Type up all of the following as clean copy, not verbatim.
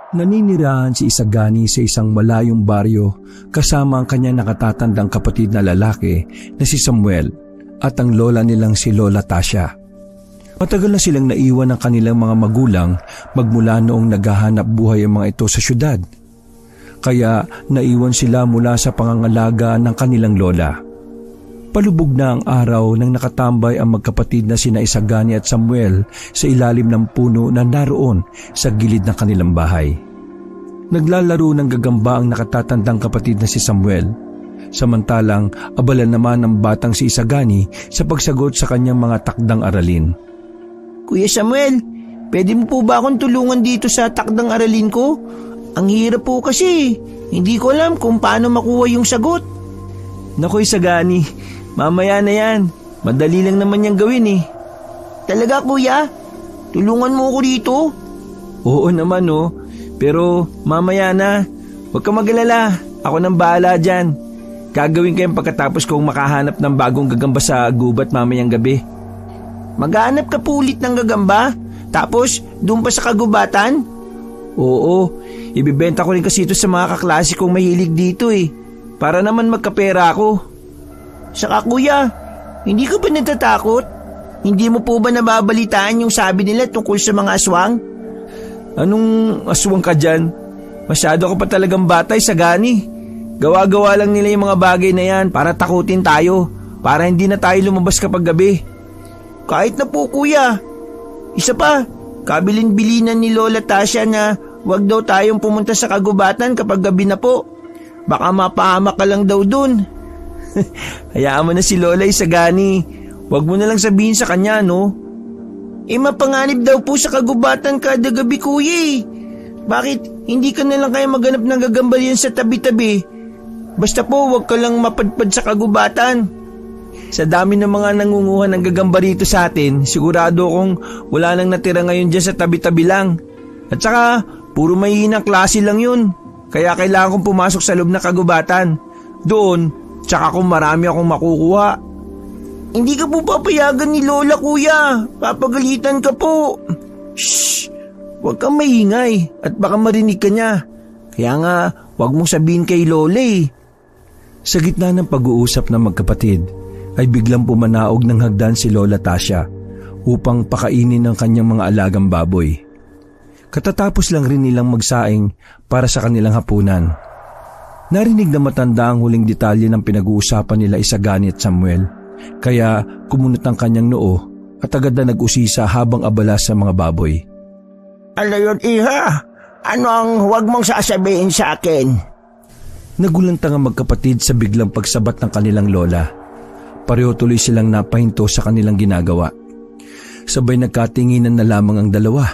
Naninirahan si Isagani sa isang malayong baryo kasama ang kanyang nakatatandang kapatid na lalaki na si Samuel at ang lola nilang si Lola Tasha. Matagal na silang naiwan ng kanilang mga magulang magmula noong naghahanap buhay ang mga ito sa syudad. Kaya naiwan sila mula sa pangangalaga ng kanilang lola. Palubog na ang araw nang nakatambay ang magkapatid na sina Isagani at Samuel sa ilalim ng puno na naroon sa gilid ng kanilang bahay. Naglalaro ng gagamba ang nakatatandang kapatid na si Samuel. Samantalang abala naman ang batang si Isagani sa pagsagot sa kanyang mga takdang aralin. Kuya Samuel, pwede mo po ba akong tulungan dito sa takdang aralin ko? Ang hirap po kasi. Hindi ko alam kung paano makuha yung sagot. Naku Isagani, mamaya na yan. Madali lang naman niyang gawin eh. Talaga kuya? Tulungan mo ako dito? Oo naman oh. Pero mamaya na. Huwag ka mag-alala. Ako nang bahala dyan. Gagawin ko yung pagkatapos kong makahanap ng bagong gagamba sa gubat mamayang gabi. Maghanap ka po ulit ng gagamba? Tapos doon pa sa kagubatan? Oo. Ibibenta ko rin kasi ito sa mga kaklase kong mahilig dito eh. Para naman magkapera ako. Saka kuya, hindi ka ba natatakot? Hindi mo po ba nababalitaan yung sabi nila tungkol sa mga aswang? Anong aswang ka dyan? Masyado ka pa talagang bata Isagani. Gawa-gawa lang nila yung mga bagay na yan para takutin tayo. Para hindi na tayo lumabas kapag gabi. Kahit na po kuya. Isa pa, kabilin-bilinan ni Lola Tasha na wag daw tayong pumunta sa kagubatan kapag gabi na po. Baka mapahamak ka lang daw dun. Hayaan mo na si Lola Isagani. Wag mo na lang sabihin sa kanya, no? Mapanganib daw po sa kagubatan kada gabi kuya eh. Bakit hindi ka na lang kaya maghanap ng gagamba yan sa tabi-tabi? Basta po wag ka lang mapadpad sa kagubatan. Sa dami ng mga nangunguha ng gagamba rito sa atin, sigurado kong wala nang natira ngayon dyan sa tabi-tabi lang. At saka, puro mahihinang klase lang yun. Kaya kailangan kong pumasok sa loob ng kagubatan. Doon, tsaka kung marami akong makukuha. Hindi ka po papayagan ni Lola kuya. Papagalitan ka po. Shhh! Huwag kang maingay at baka marinig ka niya. Kaya nga, huwag mong sabihin kay Lola eh. Sa gitna ng pag-uusap ng magkapatid, ay biglang pumanaog ng hagdan si Lola Tasha upang pakainin ng kanyang mga alagang baboy. Katatapos lang rin nilang magsaing para sa kanilang hapunan. Narinig na matanda ang huling detalye ng pinag-uusapan nila Isagani at Samuel, kaya kumunot ang kanyang noo at agad na nag-usisa habang abala sa mga baboy. Ano yun, iha? Ano ang huwag mong sasabihin sa akin? Nagulantang ang magkapatid sa biglang pagsabat ng kanilang lola. Pareho tuloy silang napahinto sa kanilang ginagawa. Sabay nagkatinginan na lamang ang dalawa.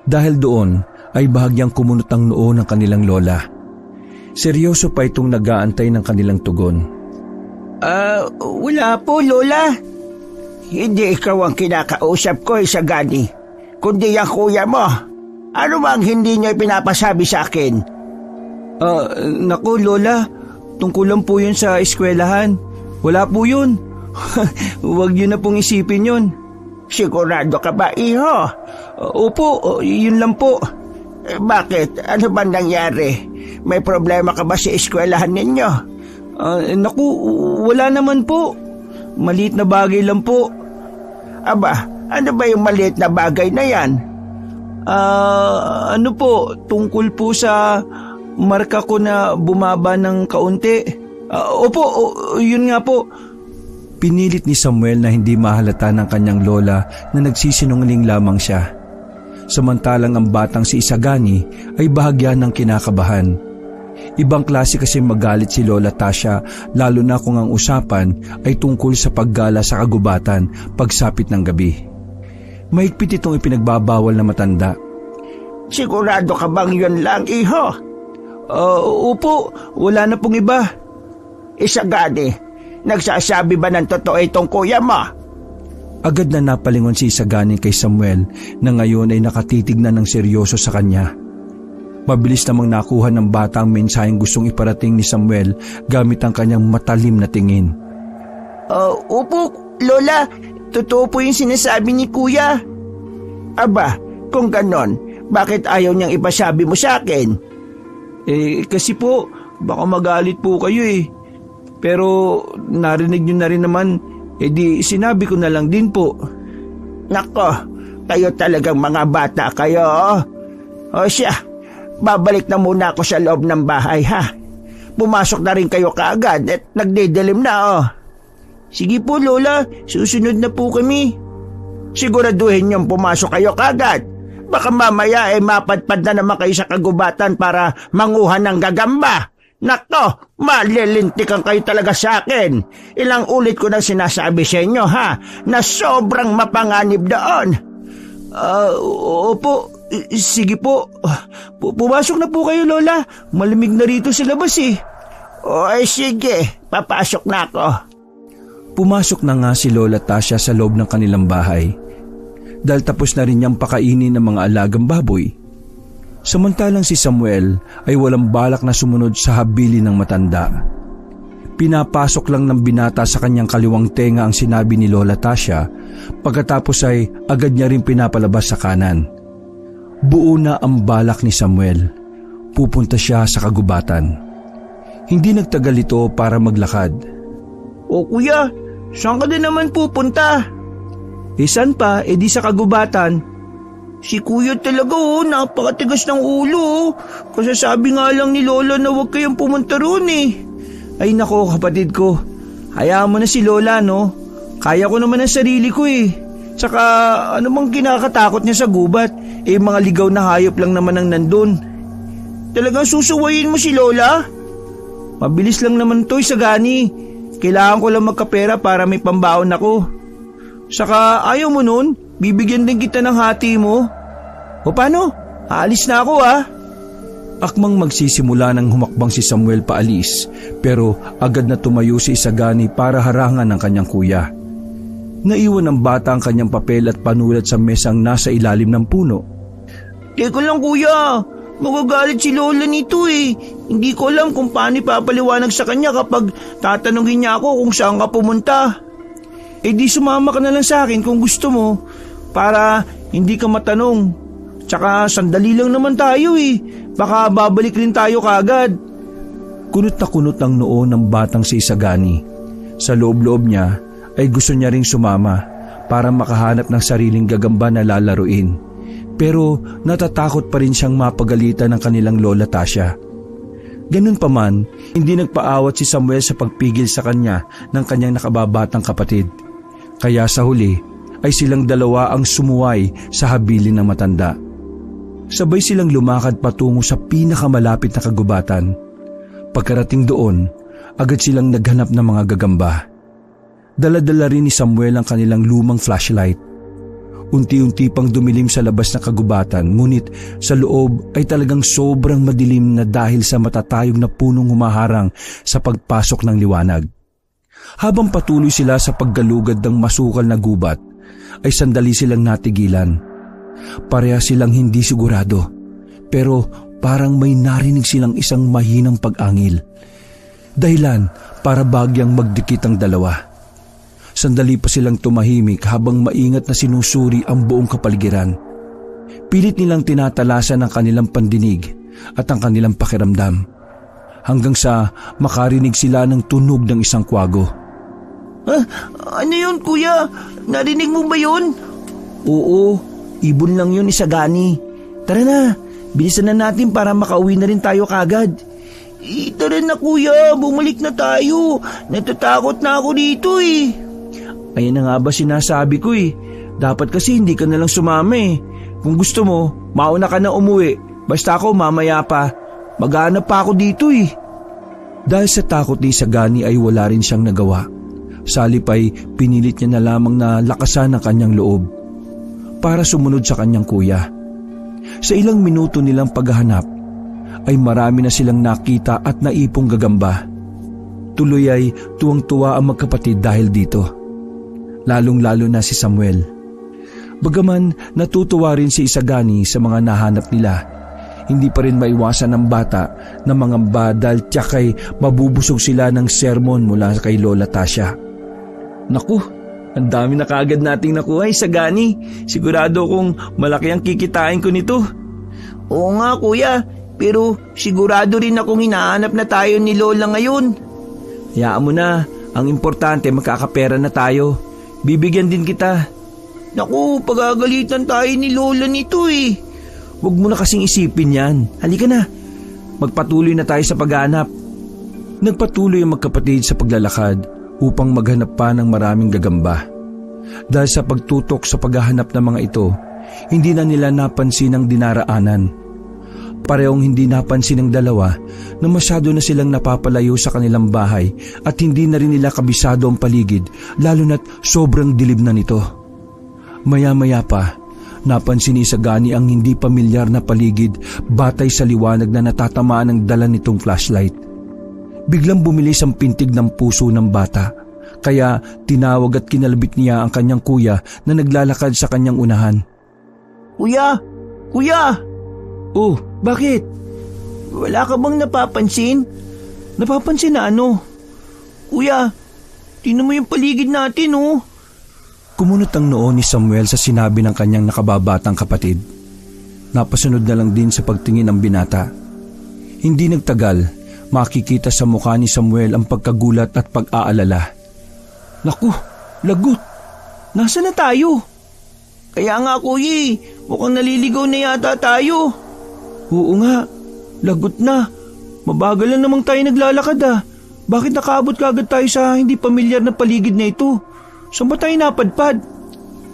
Dahil doon ay bahagyang kumunot ang noo ng kanilang lola. Seryoso pa itong nag-aantay ng kanilang tugon. Wala po Lola. Hindi ikaw ang kinakausap ko Isagani, kundi ang kuya mo. Ano bang hindi niya pinapasabi sa akin? Naku Lola, tungkol lang po yun sa eskwelahan. Wala po yun. Huwag yun na pong isipin yun. Sigurado ka ba, iho? Opo, yun lang po. Bakit? Ano ba nangyari? May problema ka ba sa eskwelahan ninyo? Naku, wala naman po. Maliit na bagay lang po. Aba, ano ba yung maliit na bagay na yan? Ano po, tungkol po sa marka ko na bumaba ng kaunti. Opo, yun nga po. Pinilit ni Samuel na hindi mahalata ng kanyang lola na nagsisinungaling lamang siya. Samantalang ang batang si Isagani ay bahagya ng kinakabahan. Ibang klase kasi magalit si Lola Tasha, lalo na kung ang usapan ay tungkol sa paggala sa kagubatan pagsapit ng gabi. Mahigpit itong ipinagbabawal na matanda. Sigurado ka bang yun lang, iho? Opo, wala na pong iba. Isagani, nagsasabi ba ng totoo itong kuya mo? Agad na napalingon si Isagani kay Samuel na ngayon ay nakatitig na ng seryoso sa kanya. Mabilis namang nakuha ng bata ang mensaheng gustong iparating ni Samuel gamit ang kanyang matalim na tingin. Opo, Lola, totoo po yung sinasabi ni kuya. Aba, kung ganon, Bakit ayaw niyang ipasabi mo sa akin? Kasi po, baka magalit po kayo eh. Pero narinig niyo na rin naman, di sinabi ko na lang din po. Nako, kayo talagang mga bata kayo. O siya, babalik na muna ako sa loob ng bahay ha. Pumasok na rin kayo kaagad at nagdidilim na Sige po Lola, susunod na po kami. Siguraduhin niyong pumasok kayo kaagad. Baka mamaya mapadpad na naman kayo sa kagubatan para manguha ng gagamba. Nako, malilintikan kayo talaga sa akin. Ilang ulit ko nang sinasabi sa inyo ha, na sobrang mapanganib doon. Opo, sige po. Pumasok na po kayo Lola, malamig na rito sa labas eh. Sige, papasok na ako. Pumasok na nga si Lola Tasha sa loob ng kanilang bahay. Dahil tapos na rin niyang pakainin ng mga alagang baboy. Samantalang si Samuel ay walang balak na sumunod sa habili ng matanda. Pinapasok lang ng binata sa kanyang kaliwang tenga ang sinabi ni Lola Tasha, pagkatapos ay agad niya rin pinapalabas sa kanan. Buo na ang balak ni Samuel. Pupunta siya sa kagubatan. Hindi nagtagal ito para maglakad. Kuya, saan ka din naman pupunta? Saan pa, di sa kagubatan. Si kuya talaga napakatigas ng ulo Kasi sabi nga lang ni Lola na huwag kayong pumunta roon eh. Ay nako kapatid ko, hayaan mo na si Lola no. Kaya ko naman ang sarili ko eh. Tsaka ano bang kinakatakot niya sa gubat? Mga ligaw na hayop lang naman ang nandun. Talagang susuwayin mo si Lola? Mabilis lang naman to'y sagani. Kailangan ko lang magkapera para may pambaon ako. Saka ayaw mo nun, bibigyan din kita ng hati mo. O paano? Aalis na ako Akmang magsisimula ng humakbang si Samuel paalis, pero agad na tumayo si Isagani para harangan ng kanyang kuya. Naiwan ng bata ang kanyang papel at panulat sa mesang nasa ilalim ng puno. Teka lang kuya, magagalit si Lola nito eh. Hindi ko alam kung paano ipapaliwanag sa kanya kapag tatanungin niya ako kung saan ka pumunta. Di sumama ka na lang sa akin kung gusto mo, para hindi ka matanong. Tsaka sandali lang naman tayo eh, baka babalik rin tayo kaagad. Kunot na kunot ang noo ng batang si Isagani. Sa loob-loob niya ay gusto niya ring sumama para makahanap ng sariling gagamba na lalaruin. Pero natatakot pa rin siyang mapagalitan ng kanilang Lola Tasha. Ganun pa man, hindi nagpaawat si Samuel sa pagpigil sa kanya ng kanyang nakababatang kapatid. Kaya sa huli ay silang dalawa ang sumuway sa habilin ng matanda. Sabay silang lumakad patungo sa pinakamalapit na kagubatan. Pagkarating doon, agad silang naghanap ng mga gagamba. Dala-dala rin ni Samuel ang kanilang lumang flashlight. Unti-unti pang dumilim sa labas na kagubatan, ngunit sa loob ay talagang sobrang madilim na dahil sa matatayog na punong humaharang sa pagpasok ng liwanag. Habang patuloy sila sa paggalugad ng masukal na gubat, ay sandali silang natigilan. Pareha silang hindi sigurado, pero parang may narinig silang isang mahinang pag-angil. Dahilan para bagyang magdikit ang dalawa. Sandali pa silang tumahimik habang maingat na sinusuri ang buong kapaligiran. Pilit nilang tinatalasan ang kanilang pandinig at ang kanilang pakiramdam. Hanggang sa makarinig sila ng tunog ng isang kwago. Ano yun kuya? Narinig mo ba yun? Oo, ibon lang yun Isagani. Tara na, bilisan na natin para makauwi na rin tayo kagad. Tara na kuya, bumalik na tayo. Natatakot na ako dito eh. Ayan na nga ba sinasabi ko eh. Dapat kasi hindi ka nalang sumama eh. Kung gusto mo, mauna ka na umuwi. Basta ako mamaya pa. Maghanap pa ako dito eh. Dahil sa takot ni Isagani ay wala rin siyang nagawa. Salip ay pinilit niya na lamang na lakasan ang kanyang loob para sumunod sa kanyang kuya. Sa ilang minuto nilang paghahanap ay marami na silang nakita at naipong gagamba. Tuloy ay tuwang-tuwa ang magkapatid dahil dito. Lalong-lalo na si Samuel. Bagaman natutuwa rin si Isagani sa mga nahanap nila, hindi pa rin maiwasan ng bata na mangamba dahil tiyakay mabubusog sila ng sermon mula kay Lola Tasha. Naku, ang dami na kaagad nating nakuha Isagani. Sigurado kong malaki ang kikitain ko nito. Oo nga kuya, pero sigurado rin akong hinahanap na tayo ni Lola ngayon. Hayaan mo na, ang importante magkakapera na tayo. Bibigyan din kita. Naku, pagagalitan tayo ni Lola nito eh. Huwag mo na kasing isipin yan. Halika na, magpatuloy na tayo sa paghahanap. Nagpatuloy ang magkapatid sa paglalakad upang maghanap pa ng maraming gagamba. Dahil sa pagtutok sa paghahanap ng mga ito, hindi na nila napansin ang dinaraanan. Parehong hindi napansin ng dalawa na masyado na silang napapalayo sa kanilang bahay at hindi na rin nila kabisado ang paligid, lalo na't sobrang dilim na nito. Maya-maya pa, napansin ni Isagani ang hindi pamilyar na paligid batay sa liwanag na natatamaan ng dala nitong flashlight. Biglang bumilis ang pintig ng puso ng bata, kaya tinawag at kinalabit niya ang kanyang kuya na naglalakad sa kanyang unahan. Kuya! Kuya! Oh, bakit? Wala ka bang napapansin? Napapansin na ano? Kuya, tingnan mo yung paligid natin oh. Kumunot ang noo ni Samuel sa sinabi ng kanyang nakababatang kapatid. Napasunod na lang din sa pagtingin ng binata. Hindi nagtagal, makikita sa mukha ni Samuel ang pagkagulat at pag-aalala. Naku, lagot. Nasaan na tayo? Kaya nga kuya, mukhang naliligaw na yata tayo. Oo nga, lagot na. Mabagal lang namang tayo naglalakad ah. Bakit nakaabot kagad tayo sa hindi pamilyar na paligid na ito? Saan ba tayo napadpad?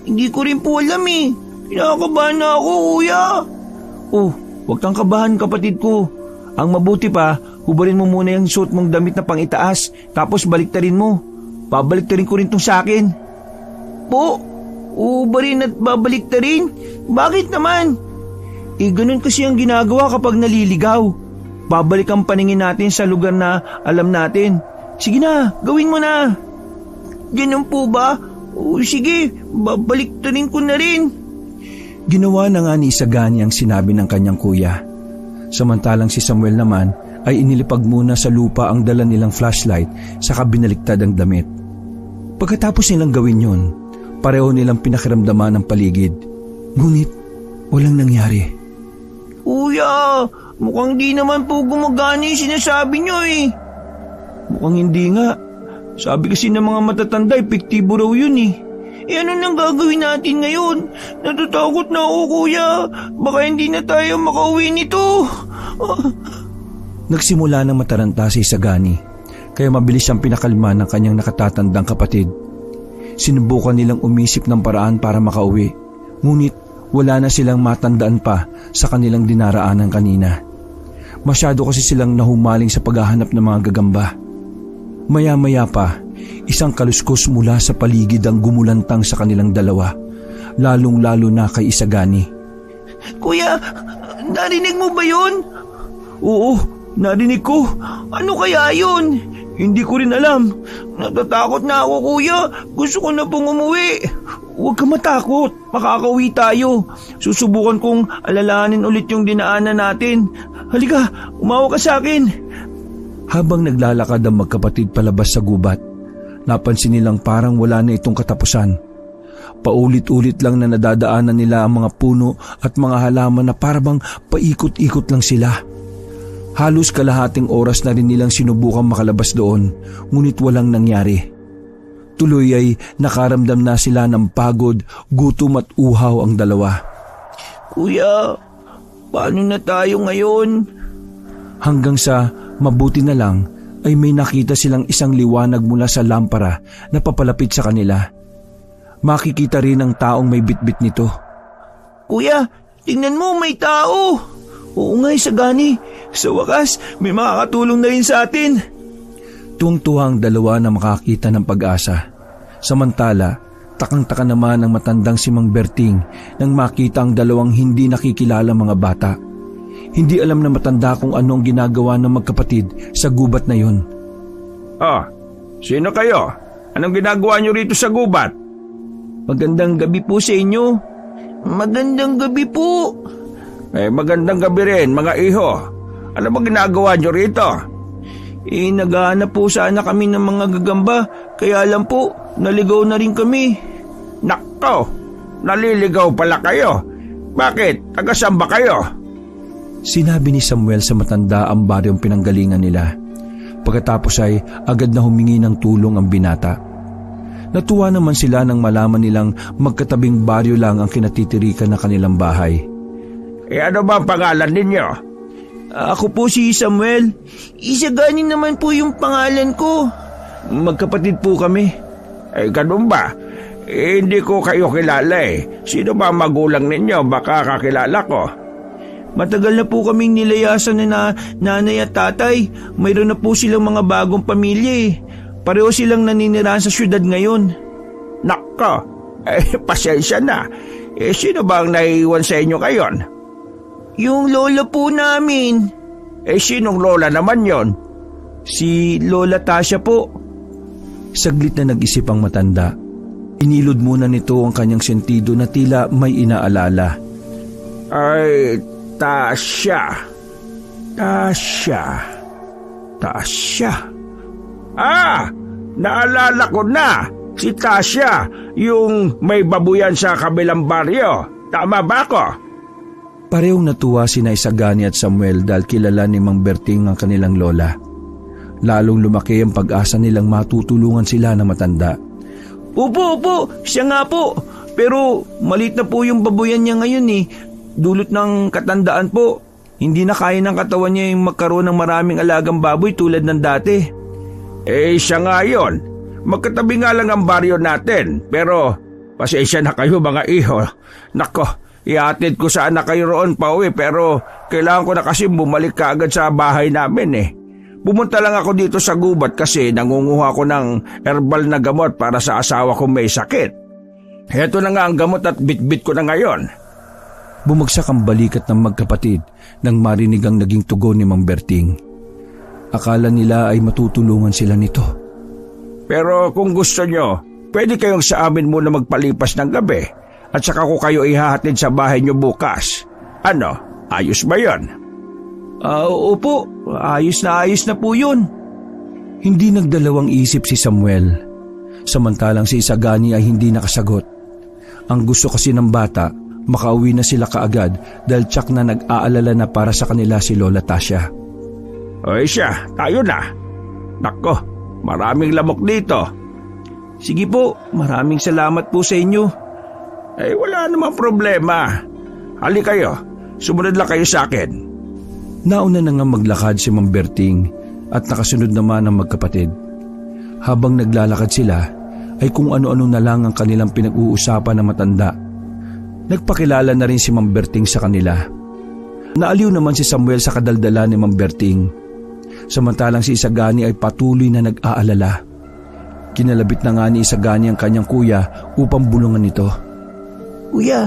Hindi ko rin po alam eh. Kinakabahan na ako kuya. Oh, huwag kang kabahan kapatid ko. Ang mabuti pa, hubarin mo muna yung suot mong damit na pang-itaas, tapos baliktarin mo. Babaliktarin ko rin tong sa akin. Po, ubarin at babaliktarin? Bakit naman? Ganun kasi ang ginagawa kapag naliligaw. Babalik ang paningin natin sa lugar na alam natin. Sige na, gawin mo na. Ganun po ba? O sige, babaliktarin ko na rin. Ginawa na nga ni Isagani ang sinabi ng kanyang kuya. Samantalang si Samuel naman ay inilipag muna sa lupa ang dala nilang flashlight saka binaliktad ang damit. Pagkatapos nilang gawin yun, pareho nilang pinakiramdaman ang paligid. Ngunit walang nangyari. Kuya, mukhang di naman po gumagana yung sinasabi nyo eh. Mukhang hindi nga. Sabi kasi ng mga matatanda, epektibo raw yun eh. Ano nang gagawin natin ngayon? Natatakot na ako kuya. Baka hindi na tayo makauwi nito. Nagsimula ng mataranta si Isagani, kaya mabilis siyang pinakalma ng kanyang nakatatandang kapatid. Sinubukan nilang umisip ng paraan para makauwi, ngunit wala na silang matandaan pa sa kanilang dinaraanan kanina. Masyado kasi silang nahumaling sa paghahanap ng mga gagamba. Maya-maya pa, isang kaluskos mula sa paligid ang gumulantang sa kanilang dalawa, lalong-lalo na kay Isagani. Kuya, narinig mo ba yun? Oo, narinig ko. Ano kaya yun? Hindi ko rin alam. Natatakot na ako kuya. Gusto ko na pong umuwi. Huwag ka matakot. Makakauwi tayo. Susubukan kong alalahanin ulit yung dinaanan natin. Halika, umawa ka sa akin. Habang naglalakad ang magkapatid palabas sa gubat, napansin nilang parang wala na itong katapusan. Paulit-ulit lang na nadadaanan nila ang mga puno at mga halaman na parabang paikot-ikot lang sila. Halos kalahating oras na rin nilang sinubukang makalabas doon, ngunit walang nangyari. Tuloy ay nakaramdam na sila ng pagod, gutom at uhaw ang dalawa. Kuya, paano na tayo ngayon? Hanggang sa mabuti na lang ay may nakita silang isang liwanag mula sa lampara na papalapit sa kanila. Makikita rin ang taong may bitbit nito. Kuya, tingnan mo, may tao. Oo nga, Isagani. Sa wakas, may makakatulong na rin sa atin. Tuwang-tuwa ang dalawa na makakita ng pag-asa. Samantala, takang-taka naman ang matandang si Mang Berting nang makita ang dalawang hindi nakikilala mga bata. Hindi alam na matanda kung anong ginagawa ng magkapatid sa gubat na yun. Sino kayo? Anong ginagawa niyo rito sa gubat? Magandang gabi po sa inyo. Magandang gabi po. Magandang gabi rin, mga iho. Ano ba ginagawa niyo rito? Naghahanap po sana kami ng mga gagamba, kaya lang po, naligaw na rin kami. Nakto, naliligaw pala kayo. Bakit? Taga saan ba kayo? Sinabi ni Samuel sa matanda ang baryong pinanggalingan nila. Pagkatapos ay agad na humingi ng tulong ang binata. Natuwa naman sila nang malaman nilang magkatabing baryo lang ang kinatitirikan ng kanilang bahay. Ano ba ang pangalan ninyo? Ako po si Samuel. Isagani naman po yung pangalan ko. Magkapatid po kami. Ganun ba? Hindi ko kayo kilala eh. Sino ba ang magulang ninyo? Baka kakilala ko. Matagal na po kaming nilayasan na nanay at tatay. Mayroon na po silang mga bagong pamilya eh. Pareho silang naninirahan sa syudad ngayon. Nako, pasensya na. Sino ba ang naiwan sa inyo ngayon? Yung lola po namin. Sinong lola naman yon? Si Lola Tasha po. Saglit na nag-isip ang matanda. Inilod muna nito ang kanyang sentido na tila may inaalala. Ay, Tasha. Naalala ko na. Si Tasha, yung may babuyan sa kabilang baryo. Tama ba ako? Parehong natuwa sina Isagani at Samuel dahil kilala ni Mang Berting ang kanilang lola. Lalong lumaki ang pag-asa nilang matutulungan sila na matanda. Opo, siya nga po. Pero malit na po yung babuyan niya ngayon eh. Dulot ng katandaan po. Hindi na kaya ng katawan niya yung magkaroon ng maraming alagang baboy tulad ng dati. Siya nga yun. Magkatabi nga lang ang baryo natin. Pero pasensya na kayo mga iho. Nako, ihatid ko sana kayo roon pa uwi. Pero kailangan ko na kasi bumalik ka agad sa bahay namin eh. Pumunta lang ako dito sa gubat kasi nangunguha ko ng herbal na gamot para sa asawa kong may sakit. Heto na nga ang gamot at bitbit ko na ngayon. Bumagsak ang balikat ng magkapatid nang marinig ang naging tugon ni Mang Berting. Akala nila ay matutulungan sila nito. Pero kung gusto nyo, pwede kayong sa amin muna magpalipas ng gabi at saka ko kayo ihahatid sa bahay nyo bukas. Ano, ayos ba yon? Opo, ayos na po yun. Hindi nagdalawang isip si Samuel. Samantalang si Isagani ay hindi nakasagot. Ang gusto kasi ng bata, makauwi na sila kaagad dahil tsak na nag-aalala na para sa kanila si Lola Tasha. Siya, tayo na. Nako, maraming lamok dito. Sige po, maraming salamat po sa inyo. Wala namang problema. Hali kayo, sumunod lang kayo sa akin. Nauna na nga maglakad si Mang Berting at nakasunod naman ang magkapatid. Habang naglalakad sila, ay kung ano-ano na lang ang kanilang pinag-uusapan na matanda. Nagpakilala na rin si Mang Berting sa kanila. Naaliw naman si Samuel sa kadaldala ni Mang Berting. Samantalang si Isagani ay patuloy na nag-aalala. Kinalabit na nga ni Isagani ang kanyang kuya upang bulungan ito. Kuya,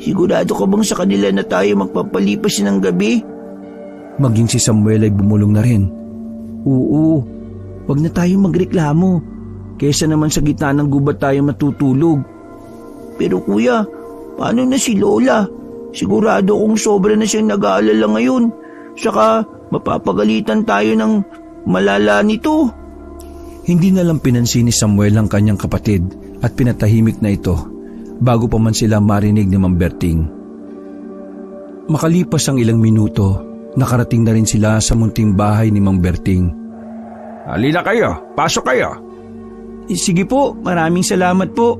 sigurado ka bang sa kanila na tayo magpapalipas ng gabi? Maging si Samuel ay bumulong na rin. Oo, wag na tayo magreklamo. Kesa naman sa gitna ng gubat tayo matutulog. Pero kuya, paano na si Lola? Sigurado kong sobra na siyang nag-aalala ngayon. Saka mapapagalitan tayo ng malala nito. Hindi na lang pinansin ni Samuel ang kanyang kapatid at pinatahimik na ito bago pa man sila marinig ni Mang Berting. Makalipas ang ilang minuto, nakarating na rin sila sa munting bahay ni Mang Berting. Halina kayo, pasok kayo. Sige po, maraming salamat po.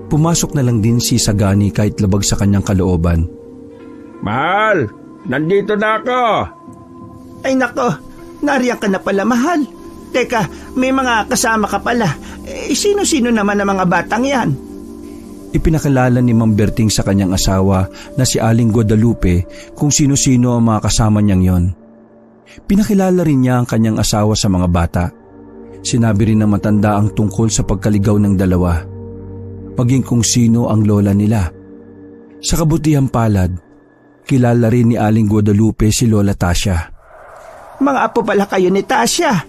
Pumasok na lang din si Sagani kahit labag sa kanyang kalooban. Mahal, nandito na ako. Ay nako, nariyan ka na pala mahal. Teka, may mga kasama ka pala. Sino-sino naman ang mga batang yan? Ipinakilala ni Mang Berting sa kanyang asawa na si Aling Guadalupe kung sino-sino ang mga kasama niyang yon. Pinakilala rin niya ang kanyang asawa sa mga bata. Sinabi rin ng matanda ang tungkol sa pagkaligaw ng dalawa, maging kung sino ang lola nila. Sa kabutihang palad, kilala rin ni Aling Guadalupe si Lola Tasha. Mga apo pala kayo ni Tasha.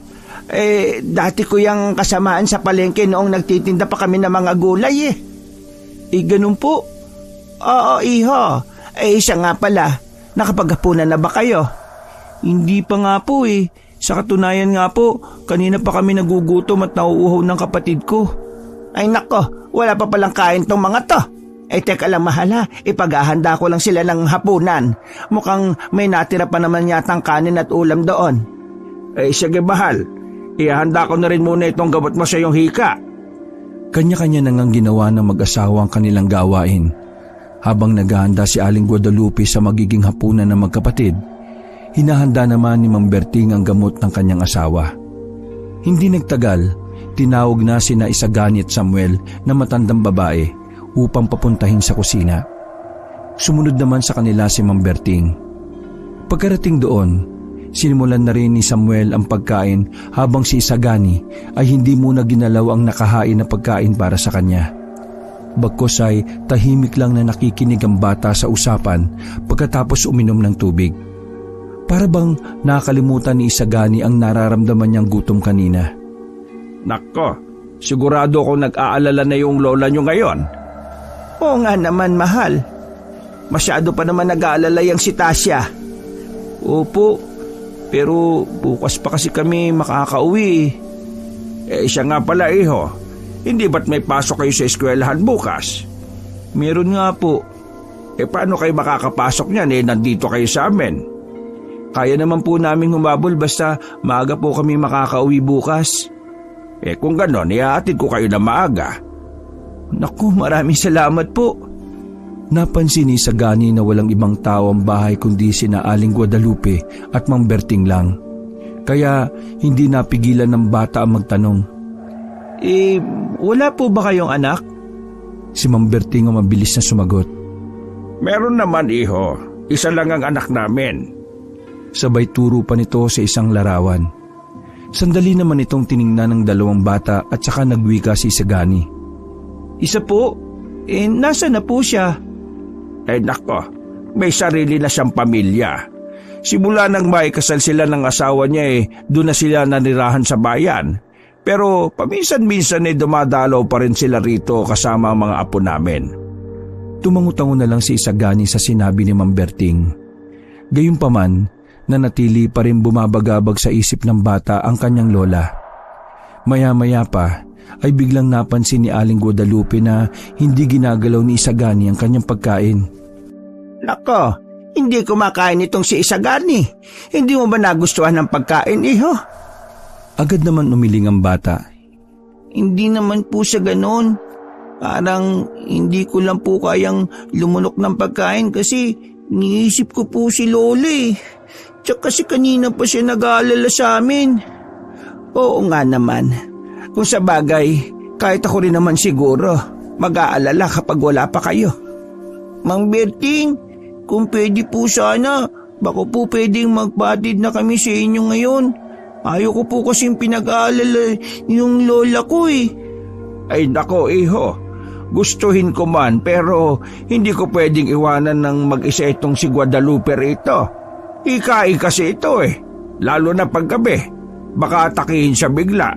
Dati ko yung kasamaan sa palengke noong nagtitinda pa kami ng mga gulay eh. Ganun po. Oo, iho. Siya nga pala, nakapaghapunan na ba kayo? Hindi pa nga po eh. Sa katunayan nga po, kanina pa kami nagugutom at nauuhaw ng kapatid ko. Ay nako, wala pa palang kain tong mga to. Teka lang mahal ha, ipaghahanda ko lang sila ng hapunan. Mukhang may natira pa naman yatang kanin at ulam doon. Sige mahal, ihanda ko na rin muna itong gamot mo sa iyong hika. Kanya-kanya nang ginawa ng mag-asawa ang kanilang gawain. Habang naghahanda si Aling Guadalupe sa magiging hapunan ng magkapatid, hinahanda naman ni Mang Berting ang gamot ng kanyang asawa. Hindi nagtagal, tinawag na sina Isagani at Samuel na matandang babae upang papuntahin sa kusina. Sumunod naman sa kanila si Mang Berting. Pagkarating doon, sinimulan na rin ni Samuel ang pagkain habang si Isagani ay hindi muna ginalaw ang nakahain na pagkain para sa kanya. Bagkus ay tahimik lang na nakikinig ang bata sa usapan pagkatapos uminom ng tubig. Para bang nakalimutan ni Isagani ang nararamdaman niyang gutom kanina. Nako, sigurado ko nag-aalala na yung lola nyo ngayon. Oo nga naman mahal. Masyado pa naman nag-aalala yung si Tasya. Opo, pero bukas pa kasi kami makakauwi. Siya nga pala iho, hindi ba't may pasok kayo sa eskwelahan bukas? Meron nga po. Paano kayo makakapasok niyan nandito kayo sa amin? Kaya naman po namin humabol basta maaga po kami makakauwi bukas. Kung ganon, ihahatid ko kayo na maaga. Naku, maraming salamat po. Napansin ni Isagani na walang ibang tao ang bahay kundi sina Aling Guadalupe at Mang Berting lang. Kaya hindi napigilan ng bata ang magtanong. Wala po ba kayong anak? Si Mang Berting ang mabilis na sumagot. Meron naman iho, isa lang ang anak namin. Sabay turo pa nito sa isang larawan. Sandali naman itong tiningnan ng dalawang bata at saka nagwika si Isagani. Isa po? Nasa na po siya? Nako, may sarili na siyang pamilya. Simula nang maikasal sila ng asawa niya doon na sila nanirahan sa bayan. Pero paminsan-minsan dumadalaw pa rin sila rito kasama ang mga apo namin. Tumangutango na lang si Isagani sa sinabi ni Mang Berting. Gayunpaman, nanatili pa rin bumabagabag sa isip ng bata ang kanyang lola. Maya-maya pa ay biglang napansin ni Aling Guadalupe na hindi ginagalaw ni Isagani ang kanyang pagkain. Nako, hindi kumakain itong si Isagani. Hindi mo ba nagustuhan ng pagkain, iho? Agad naman umiling ang bata. Hindi naman po sa ganon. Parang hindi ko lang po kayang lumunok ng pagkain kasi niisip ko po si Lola Tsaka kasi kanina pa siya nag-aalala sa amin. Oo nga naman. Kung sa bagay, kahit ako rin naman siguro, mag-aalala kapag wala pa kayo. Mang Berting, kung pwede po sana, baka po pwedeng magpatid na kami sa inyo ngayon. Ayoko po kasing pinag-aalala yung lola ko Ay nako iho, gustuhin ko man pero hindi ko pwedeng iwanan ng mag-isa itong si Guadalupe rito. Ika kasi ito lalo na paggabi, baka atakihin siya bigla.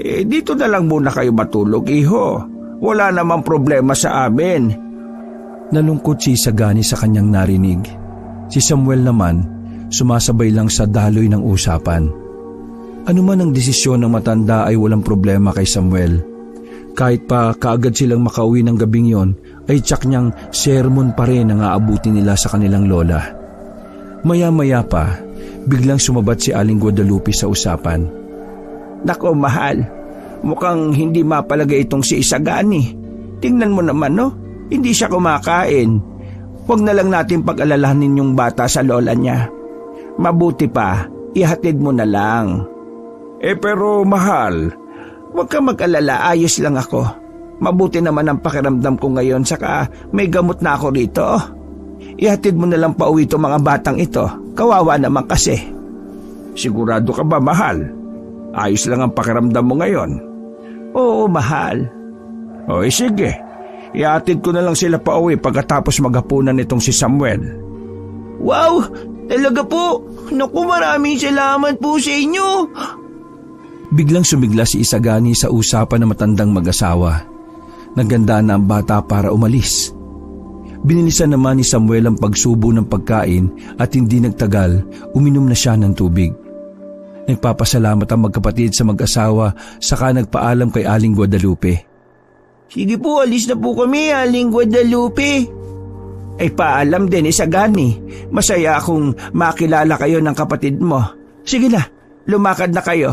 Dito na lang muna kayo matulog, iho. Wala namang problema sa amin. Nalungkot si Isagani sa kanyang narinig. Si Samuel naman, sumasabay lang sa daloy ng usapan. Ano man ang desisyon ng matanda ay walang problema kay Samuel. Kahit pa kaagad silang makauwi ng gabing yon, ay tsak niyang sermon pa rin ang aabutin nila sa kanilang lola. Maya-maya pa, biglang sumabat si Aling Guadalupe sa usapan. Nako mahal, mukhang hindi mapalagay itong si Isagani. Tingnan mo naman hindi siya kumakain. Huwag na lang natin pag-alalahanin yung bata sa lola niya. Mabuti pa, ihatid mo na lang. Pero mahal, huwag ka mag-alala, ayos lang ako. Mabuti naman ang pakiramdam ko ngayon saka may gamot na ako rito. Ihatid mo na lang pauwi itong mga batang ito, kawawa naman kasi. Sigurado ka ba mahal? Ayos lang ang pakiramdam mo ngayon? Oo mahal. Sige, ihatid ko na lang sila pauwi pagkatapos maghapunan nitong si Samuel. Wow, talaga po. Naku, maraming salamat po sa inyo. Biglang sumigla si Isagani sa usapan ng matandang mag-asawa. Naganda na ang bata para umalis. Binilisan naman ni Samuel ang pagsubo ng pagkain at hindi nagtagal, uminom na siya ng tubig. Nagpapasalamat ang magkapatid sa mag-asawa saka nagpaalam kay Aling Guadalupe. Sige po, alis na po kami, Aling Guadalupe. Ay paalam din, Isagani. Masaya akong makilala kayo ng kapatid mo. Sige na, lumakad na kayo.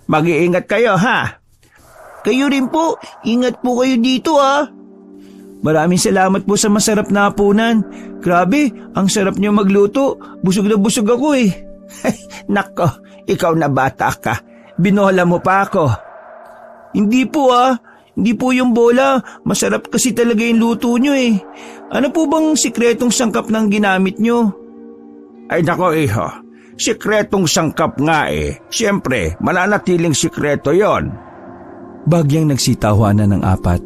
Mag-iingat kayo, ha? Kayo rin po, ingat po kayo dito ha. Maraming salamat po sa masarap na hapunan. Grabe, ang sarap niyo magluto. Busog na busog ako eh. Nako, ikaw na bata ka. Binola mo pa ako. Hindi po hindi po yung bola. Masarap kasi talaga yung luto nyo eh. Ano po bang sikretong sangkap ng ginamit nyo? Ay nako iho, sikretong sangkap nga eh. Siyempre, mananatiling sikreto yon. Bagyang nagsitahuanan ng apat.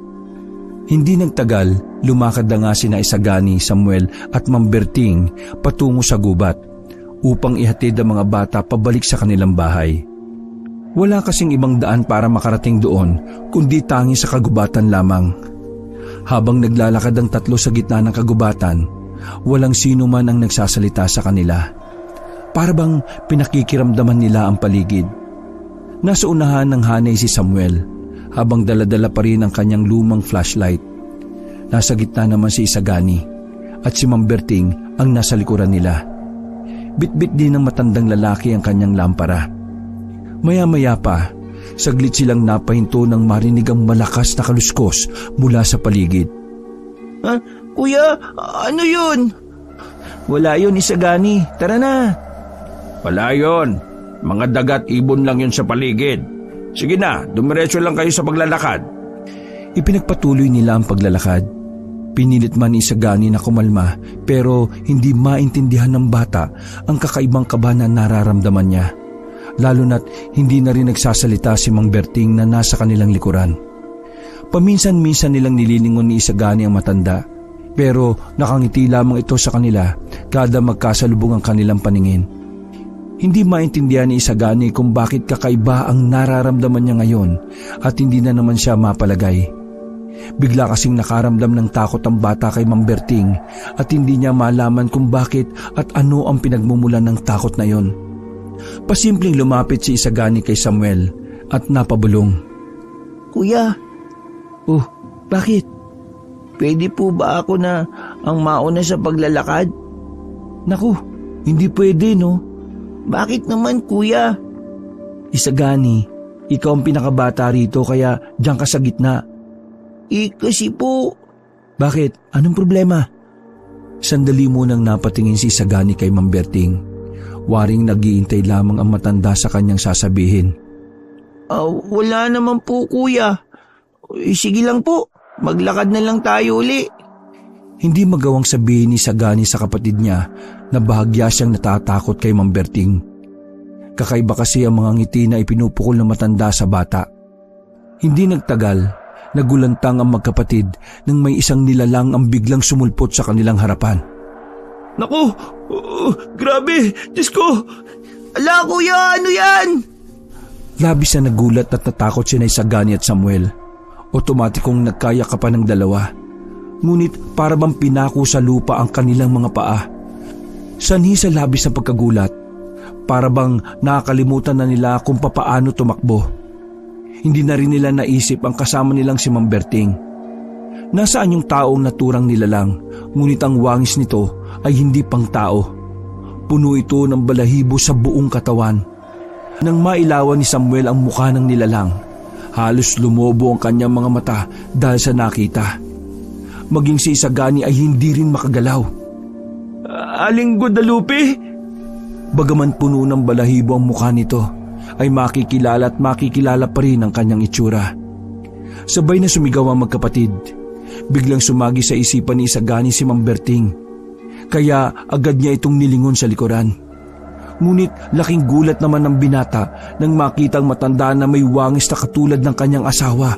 Hindi nagtagal, lumakad na nga sina Isagani, Samuel at Mang Berting patungo sa gubat upang ihatid ang mga bata pabalik sa kanilang bahay. Wala kasing ibang daan para makarating doon kundi tangi sa kagubatan lamang. Habang naglalakad ang tatlo sa gitna ng kagubatan, walang sino man ang nagsasalita sa kanila. Para bang pinakikiramdaman nila ang paligid. Nasa unahan ng hanay si Samuel habang daladala pa rin ang kanyang lumang flashlight. Nasa gitna naman si Isagani at si Mang Berting ang nasa likuran nila. Bitbit din ng matandang lalaki ang kanyang lampara. Maya-maya pa, saglit silang napahinto nang marinig ang malakas na kaluskos mula sa paligid. Kuya, ano yun? Wala yun, Isagani. Tara na. Wala yun. Mga dagat ibon lang yun sa paligid. Sige na, dumiretso lang kayo sa paglalakad. Ipinagpatuloy nila ang paglalakad. Pinilit man ni Isagani na kumalma pero hindi maintindihan ng bata ang kakaibang kaba na nararamdaman niya. Lalo na't hindi na rin nagsasalita si Mang Berting na nasa kanilang likuran. Paminsan-minsan nilang nililingon ni Isagani ang matanda pero nakangiti lamang ito sa kanila kada magkasalubong ang kanilang paningin. Hindi maintindihan ni Isagani kung bakit kakaiba ang nararamdaman niya ngayon at hindi na naman siya mapalagay. Bigla kasing nakaramdam ng takot ang bata kay Mang Berting at hindi niya malaman kung bakit at ano ang pinagmumulan ng takot na yon. Pasimpleng lumapit si Isagani kay Samuel at napabulong. Kuya. Oh, bakit? Pwede po ba ako na ang mauna sa paglalakad? Naku, hindi pwede no. Bakit naman kuya? Isagani, ikaw ang pinakabata rito kaya diyan ka sa gitna. Kasi po... Bakit? Anong problema? Sandali munang napatingin si Isagani kay Mang Berting. Waring nag-iintay lamang ang matanda sa kanyang sasabihin. Wala naman po kuya. Sige lang po, maglakad na lang tayo uli. Hindi magawang sabihin ni Isagani sa kapatid niya na bahagya siyang natatakot kay Mang Berting. Kakaiba kasi ang mga ngiti na ipinupukol ng matanda sa bata. Hindi nagtagal, nagulantang ang magkapatid nang may isang nilalang ang biglang sumulpot sa kanilang harapan. Naku! Grabe! Diyos ko! Ala kuya, ano yan? Labis na nagulat at natakot si Isagani at Samuel. Otomatikong nagkayakapan ng dalawa. Ngunit para bang pinako sa lupa ang kanilang mga paa. Sanhi sa labis na pagkagulat, para bang nakakalimutan na nila kung papaano tumakbo. Hindi na rin nila naisip ang kasama nilang si Mang Berting. Nasaan yung taong naturang nilalang, ngunit ang wangis nito ay hindi pang tao. Puno ito ng balahibo sa buong katawan. Nang mailawan ni Samuel ang mukha ng nilalang, halos lumobo ang kanyang mga mata dahil sa nakita. Maging si Isagani ay hindi rin makagalaw. Aling Guadalupe? Bagaman puno ng balahibo ang mukha nito, ay makikilala at makikilala pa rin ang kanyang itsura. Sabay na sumigaw ang magkapatid. Biglang sumagi sa isipan ni Isagani si Mang Berting. Kaya agad niya itong nilingon sa likuran. Ngunit laking gulat naman ng binata nang makitang matanda na may wangis na katulad ng kanyang asawa.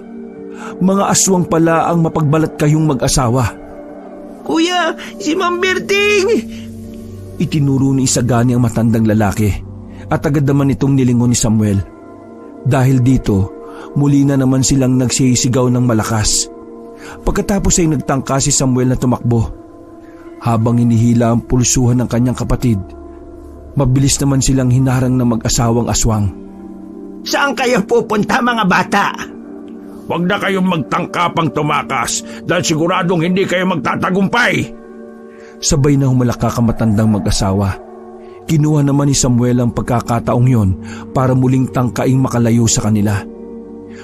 Mga aswang pala ang mapagbalat kayong mag-asawa. Kuya, si Mang Berting! Itinuro ni Isagani ang matandang lalaki at agad naman itong nilingon ni Samuel. Dahil dito, muli na naman silang nagsisigaw ng malakas. Pagkatapos ay nagtangka si Samuel na tumakbo. Habang hinihila ang pulsuhan ng kanyang kapatid, mabilis naman silang hinarang ng mag-asawang aswang. Saan kayo pupunta mga bata? Huwag na kayong magtangkapang tumakas dahil siguradong hindi kayo magtatagumpay. Sabay na humalakak ang matandang mag-asawa. Kinuha naman ni Samuel ang pagkakataong yon para muling tangkaing makalayo sa kanila.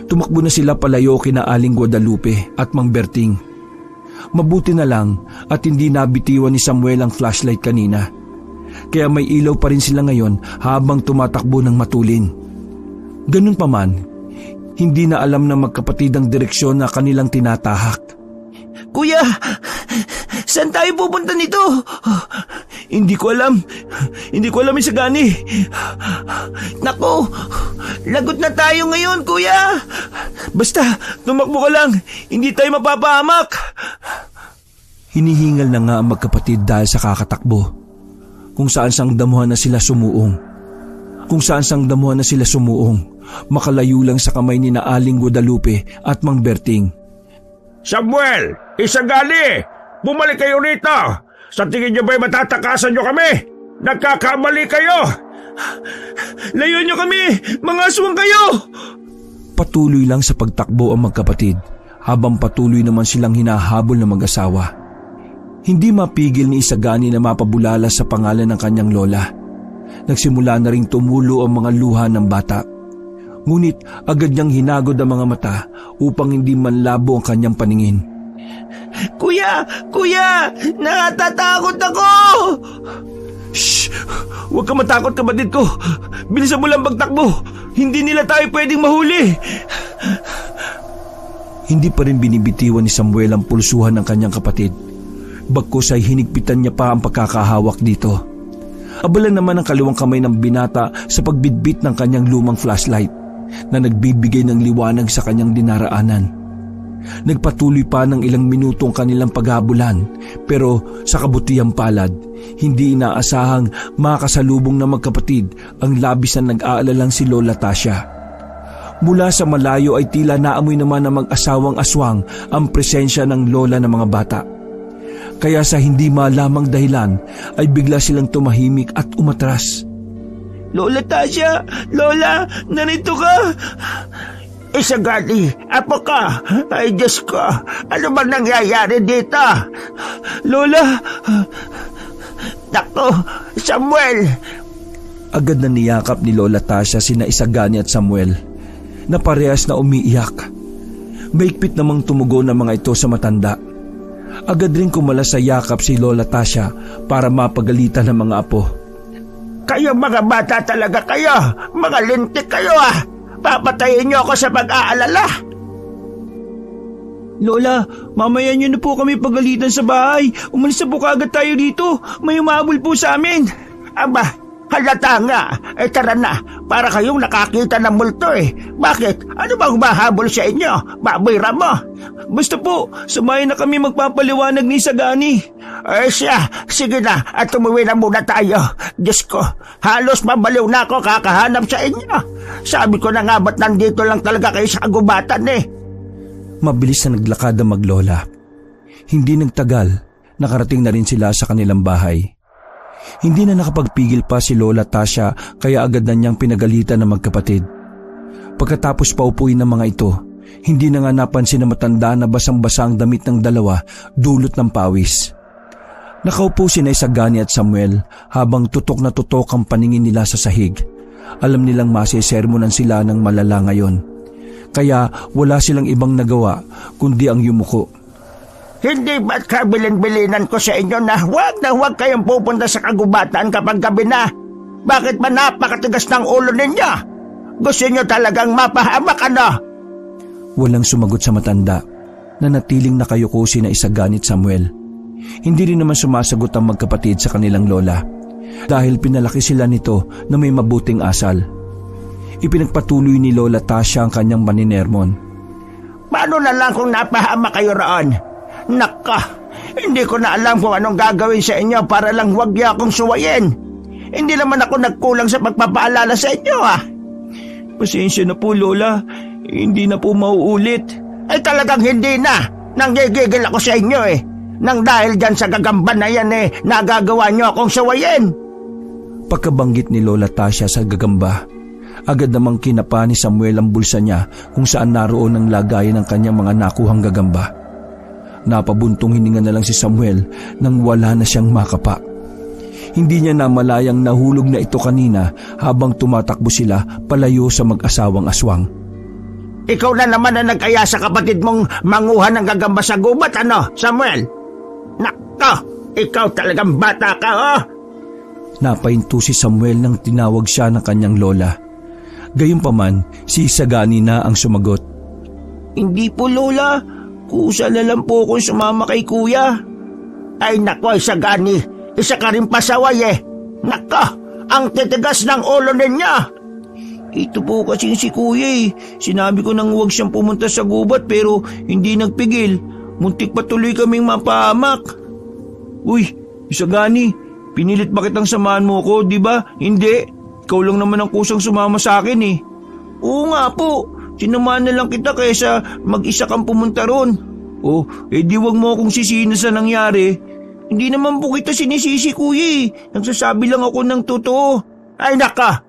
Tumakbo na sila palayo kina Aling Guadalupe at Mang Berting. Mabuti na lang at hindi nabitiwan ni Samuel ang flashlight kanina. Kaya may ilaw pa rin sila ngayon habang tumatakbo ng matulin. Ganun pa man, hindi na alam ng magkapatid ang direksyon na kanilang tinatahak. Kuya, saan tayo pupunta nito? Hindi ko alam. Hindi ko alam, Isagani. Nako, lagot na tayo ngayon, kuya. Basta, tumakbo ka lang. Hindi tayo mapapahamak. Hinihingal na nga ang magkapatid dahil sa kakatakbo. Kung saan sang damuhan na sila sumuong. Makalayo lang sa kamay ni na Aling Guadalupe at Mang Berting. Samuel! Isagani! Bumalik kayo rito! Sa tingin niyo ba'y matatakasan niyo kami? Nagkakamali kayo! Layo niyo kami! Mga aswang kayo! Patuloy lang sa pagtakbo ang magkapatid habang patuloy naman silang hinahabol ng mag-asawa. Hindi mapigil ni Isagani na mapabulala sa pangalan ng kanyang lola. Nagsimula na ring tumulo ang mga luha ng bata. Ngunit agad niyang hinagod ang mga mata upang hindi manlabo ang kanyang paningin. Kuya! Natatakot ako! Shh! Huwag ka matakot, kapatid ko. Bilisan mo lang magtakbo. Hindi nila tayo pwedeng mahuli. Hindi pa rin binibitiwan ni Samuel ang pulsuhan ng kanyang kapatid. Bagkus ay hinigpitan niya pa ang pagkakahawak dito. Abala naman ang kaliwang kamay ng binata sa pagbitbit ng kanyang lumang flashlight na nagbibigay ng liwanag sa kanyang dinaraanan. Nagpatuloy pa ng ilang minutong kanilang paghabulan, pero sa kabutihang palad, hindi inaasahang makasalubong na magkapatid ang labis na nag-aalalang si Lola Tasha. Mula sa malayo ay tila naamoy naman ng mag-asawang aswang ang presensya ng lola ng mga bata. Kaya sa hindi malamang dahilan ay bigla silang tumahimik at umatras. Lola Tasha! Lola! Narito ka! Isagani! Apo ka! Ay Diyos ko! Ano bang nangyayari dito? Lola! Naku! Samuel! Agad na niyakap ni Lola Tasha sina Isagani at Samuel na parehas na umiiyak. Maigpit namang tumugon ng mga ito sa matanda. Agad rin kumala sa yakap si Lola Tasha para mapagalitan ng mga apo. Kayo mga bata talaga kayo! Mga lintik kayo ah! Papatayin niyo ako sa pag-aalala! Lola, mamaya niyo na po kami pagalitan sa bahay. Umalis na po kaagad tayo dito. May umabol po sa amin. Aba, halata nga. Tara na, para kayong nakakita ng multo eh. Bakit? Ano bang mahabol sa inyo? Baboy Ramo? Basta po, samayin na kami magpapaliwanag ni Isagani. Siya, sige na at umuwi na muna tayo. Diyos ko, halos mabaliw na ako kakahanap sa inyo. Sabi ko na nga ba't nandito lang talaga kayo sa kagubatan eh. Mabilis na naglakad ang maglola. Hindi nagtagal, nakarating na rin sila sa kanilang bahay. Hindi na nakapagpigil pa si Lola Tasha kaya agad na niyang pinagalitan ng magkapatid. Pagkatapos paupuin ng mga ito, hindi na nga napansin na matanda na basang-basa ang damit ng dalawa dulot ng pawis. Nakaupo sina Isagani at Samuel habang tutok na tutok ang paningin nila sa sahig. Alam nilang masisermonan sila ng malala ngayon. Kaya wala silang ibang nagawa kundi ang yumuko. Hindi ba't kabilin-bilinan ko sa inyo na huwag kayong pupunta sa kagubatan kapag gabi na? Bakit ba napakatigas ng ulo ninyo? Gusto nyo talagang mapahamak ano? Walang sumagot sa matanda. Nanatiling nakayuko sina Isagani at Samuel. Hindi rin naman sumasagot ang magkapatid sa kanilang lola dahil pinalaki sila nito na may mabuting asal. Ipinagpatuloy ni Lola Tasha ang kanyang maninermon. Paano na lang kung napahama kayo roon? Naka, hindi ko na alam kung anong gagawin sa inyo para lang huwag niyo akong suwayin. Hindi naman ako nagkulang sa pagpapaalala sa inyo ah. Pasensya na po, Lola. Hindi na po mauulit. Ay talagang hindi na. Nanggigigil ako sa inyo eh. Nang dahil dyan sa gagamba na yan eh, nagagawa niyo akong suwayin. Pagkabanggit ni Lola Tasha sa gagamba, Agad namang kinapa ni Samuel ang bulsa niya kung saan naroon ang lagayan ng kanyang mga nakuhang gagamba. Napabuntong hininga na lang si Samuel nang wala na siyang makapa. Hindi niya namalayang nahulog na ito kanina habang tumatakbo sila palayo sa mag-asawang aswang. Ikaw na naman na nag-aya sa kapatid mong manguha ng gagamba sa gubat, ano, Samuel? Nako, ikaw talagang bata ka, oh! Napahinto si Samuel nang tinawag siya ng kanyang lola. Gayunpaman, si Isagani na ang sumagot. Hindi po, Lola. Kusa na lang po akong sumama kay kuya. Ay nako, Isagani, isa ka rin pasaway eh. Nako, ang titigas ng ulo ninyo. Ito po kasing si kuya eh. Sinabi ko nang huwag siyang pumunta sa gubat pero hindi nagpigil. Muntik pa tuloy kaming mapahamak. Uy, Isagani, pinilit ba kitang samahan mo ko, di ba? Hindi. Ikaw lang naman ang kusang sumama sa akin eh. Oo nga po. Sinamahan na lang kita kaysa mag-isa kang pumunta ron. Oh, di wag mo akong sisihin sa nangyari. Hindi naman po kita sinisisi, kuya eh. Nagsasabi lang ako ng totoo. Ay nako,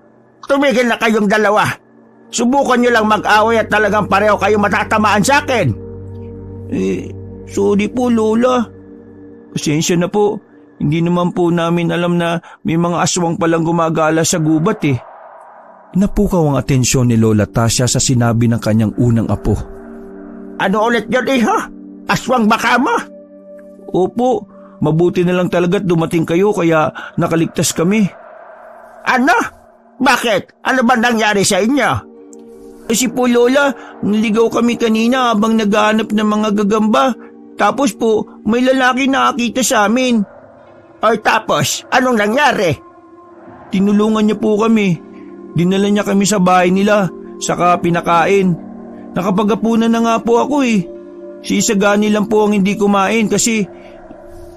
tumigil na kayong dalawa. Subukan nyo lang mag-away at talagang pareho kayo matatamaan sa akin. Sorry po, Lola. Pasensya na po. Hindi naman po namin alam na may mga aswang palang gumagala sa gubat eh. Napukaw ang atensyon ni Lola Tasha sa sinabi ng kanyang unang apo. Ano ulit yun, iho? Aswang baka mo? Opo, mabuti na lang talaga't dumating kayo kaya nakaligtas kami. Ano? Bakit? Ano ba nangyari sa inyo? Kasi po, Lola, naligaw kami kanina habang naghahanap ng mga gagamba. Tapos po, may lalaki nakakita sa amin. Ay tapos, anong nangyari? Tinulungan niya po kami. Dinala niya kami sa bahay nila, saka pinakain. Nakapagapunan na nga po ako eh. Si Isagani lang po ang hindi kumain kasi...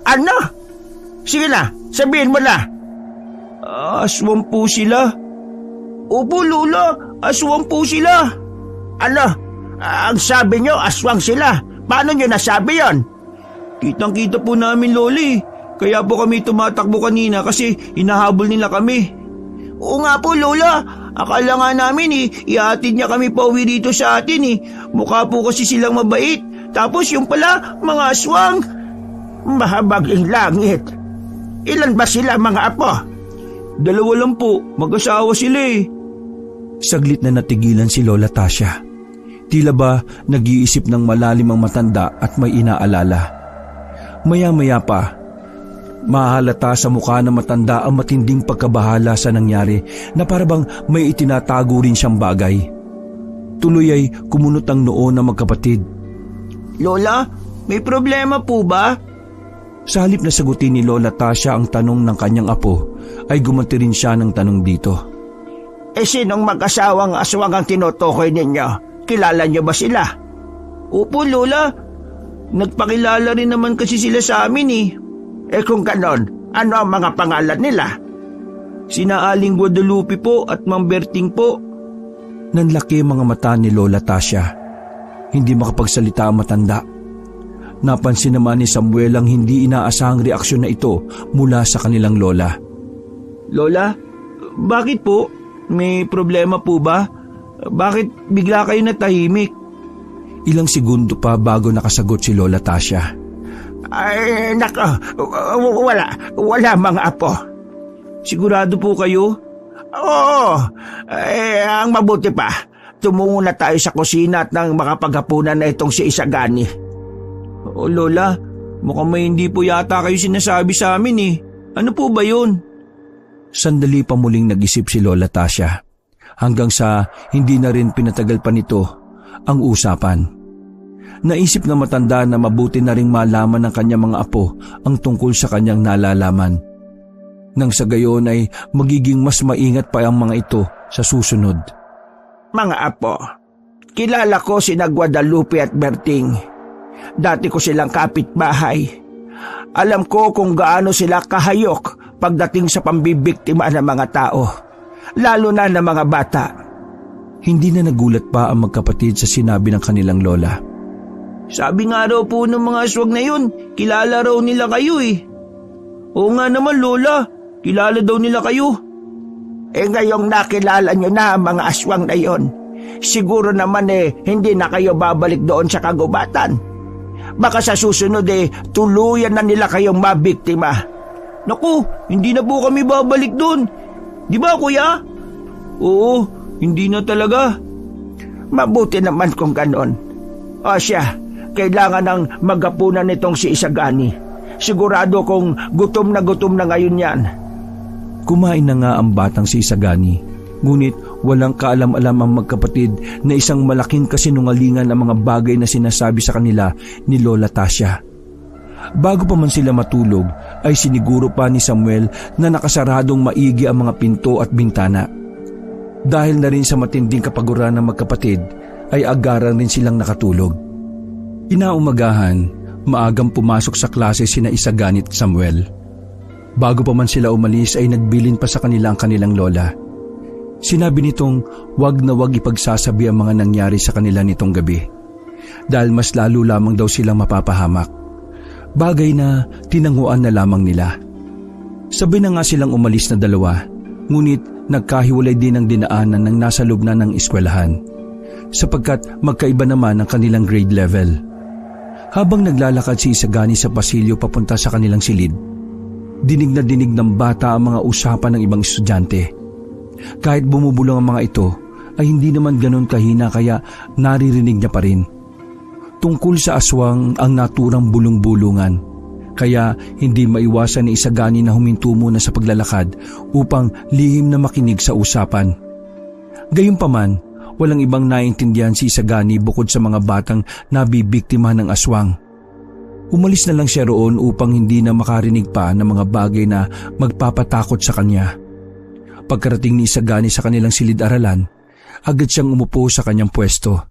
Ano? Sige na, sabihin mo na. Aswang po sila. Opo, Lola, aswang po sila. Ano? Ang sabi niyo, aswang sila. Paano niyo nasabi yon? Kitang-kita po namin, Loli. Kaya po kami tumatakbo kanina kasi hinahabol nila kami. Oo nga po, Lola. Akala nga namin ihatid niya kami pauwi dito sa atin eh. Mukha po kasi silang mabait. Tapos yung pala, mga aswang. Mahabaging langit. Ilan ba sila mga apo? 2 lang po, mag-asawa sila eh. Saglit na natigilan si Lola Tasha. Tila ba nag-iisip ng malalim ang matanda at may inaalala. Maya-maya pa, mahalata sa mukha ng matanda ang matinding pagkabahala sa nangyari na parabang may itinatago rin siyang bagay. Tuloy ay kumunot ang noo ng magkapatid. Lola, may problema po ba? Sa halip na sagutin ni Lola Tasha ang tanong ng kanyang apo, ay gumanti rin siya ng tanong dito. Sinong mag-asawang aswang ang tinutukoy ninyo? Kilala niyo ba sila? Opo, Lola. Nagpakilala rin naman kasi sila sa amin eh. Kung ganon, ano ang mga pangalan nila? Sina Aling Guadalupe po at Mang Berting po. Nanlaki mga mata ni Lola Tasha. Hindi makapagsalita ang matanda. Napansin naman ni Samuel ang hindi inaasahang reaksyon na ito mula sa kanilang lola. Lola, bakit po? May problema po ba? Bakit bigla kayo natahimik? Ilang segundo pa bago nakasagot si Lola Tasha. Ay, nako, wala mga apo. Sigurado po kayo? Oo, ang mabuti pa, tumungo na tayo sa kusina at nang makapaghapunan na itong si Isagani. O Lola, mukhang may hindi po yata kayo sinasabi sa amin eh. Ano po ba yun? Sandali pa muling nag-isip si Lola Tasha, hanggang sa hindi na rin pinatagal pa nito ang usapan. Naisip na matanda na mabuti na ring malaman ng kanyang mga apo ang tungkol sa kanyang nalalaman. Nang sa gayon ay magiging mas maingat pa ang mga ito sa susunod. Mga apo, kilala ko sina Guadalupe at Berting. Dati ko silang kapitbahay. Alam ko kung gaano sila kahayok pagdating sa pambibiktima ng mga tao, lalo na ng mga bata. Hindi na nagulat pa ang magkapatid sa sinabi ng kanilang lola. Sabi nga raw po ng mga aswang na yun, kilala raw nila kayo eh. Oo nga naman, Lola, kilala daw nila kayo. ngayong nakilala nyo na ang mga aswang na yon, siguro naman hindi na kayo babalik doon sa kagubatan. Baka sa susunod tuluyan na nila kayong mabiktima. Naku, hindi na po kami babalik doon. Di ba, kuya? Oo, hindi na talaga. Mabuti naman kung ganon. O siya, kailangan ng magapunan nitong si Isagani. Sigurado kong gutom na ngayon yan. Kumain na nga ang batang si Isagani, ngunit walang kaalam-alam ang magkapatid na isang malaking kasinungalingan ang mga bagay na sinasabi sa kanila ni Lola Tasha. Bago pa man sila matulog ay siniguro pa ni Samuel na nakasaradong maigi ang mga pinto at bintana. Dahil na rin sa matinding kapaguran ng magkapatid ay agaran rin silang nakatulog. Inaumagahan, maagang pumasok sa klase sina Isagani at Samuel. Bago pa man sila umalis ay nagbilin pa sa kanila ang kanilang lola. Sinabi nitong wag na wag ipagsasabi ang mga nangyari sa kanila nitong gabi dahil mas lalo lamang daw silang mapapahamak. Bagay na tinanguan na lamang nila. Sabay na nga silang umalis na dalawa, ngunit nagkahiwalay din ang dinaanan ng nasa loob na ng eskwelahan sapagkat magkaiba naman ang kanilang grade level. Habang naglalakad si Isagani sa pasilyo papunta sa kanilang silid, dinig na dinig ng bata ang mga usapan ng ibang estudyante. Kahit bumubulong ang mga ito, ay hindi naman ganon kahina kaya naririnig niya pa rin. Tungkol sa aswang ang naturang bulong-bulungan, kaya hindi maiwasan ni Isagani na huminto muna sa paglalakad upang lihim na makinig sa usapan. Gayunpaman, walang ibang naintindihan si Isagani bukod sa mga batang nabibiktima ng aswang. Umalis na lang siya roon upang hindi na makarinig pa ng mga bagay na magpapatakot sa kanya. Pagkarating ni Isagani sa kanilang silid-aralan, agad siyang umupo sa kanyang pwesto.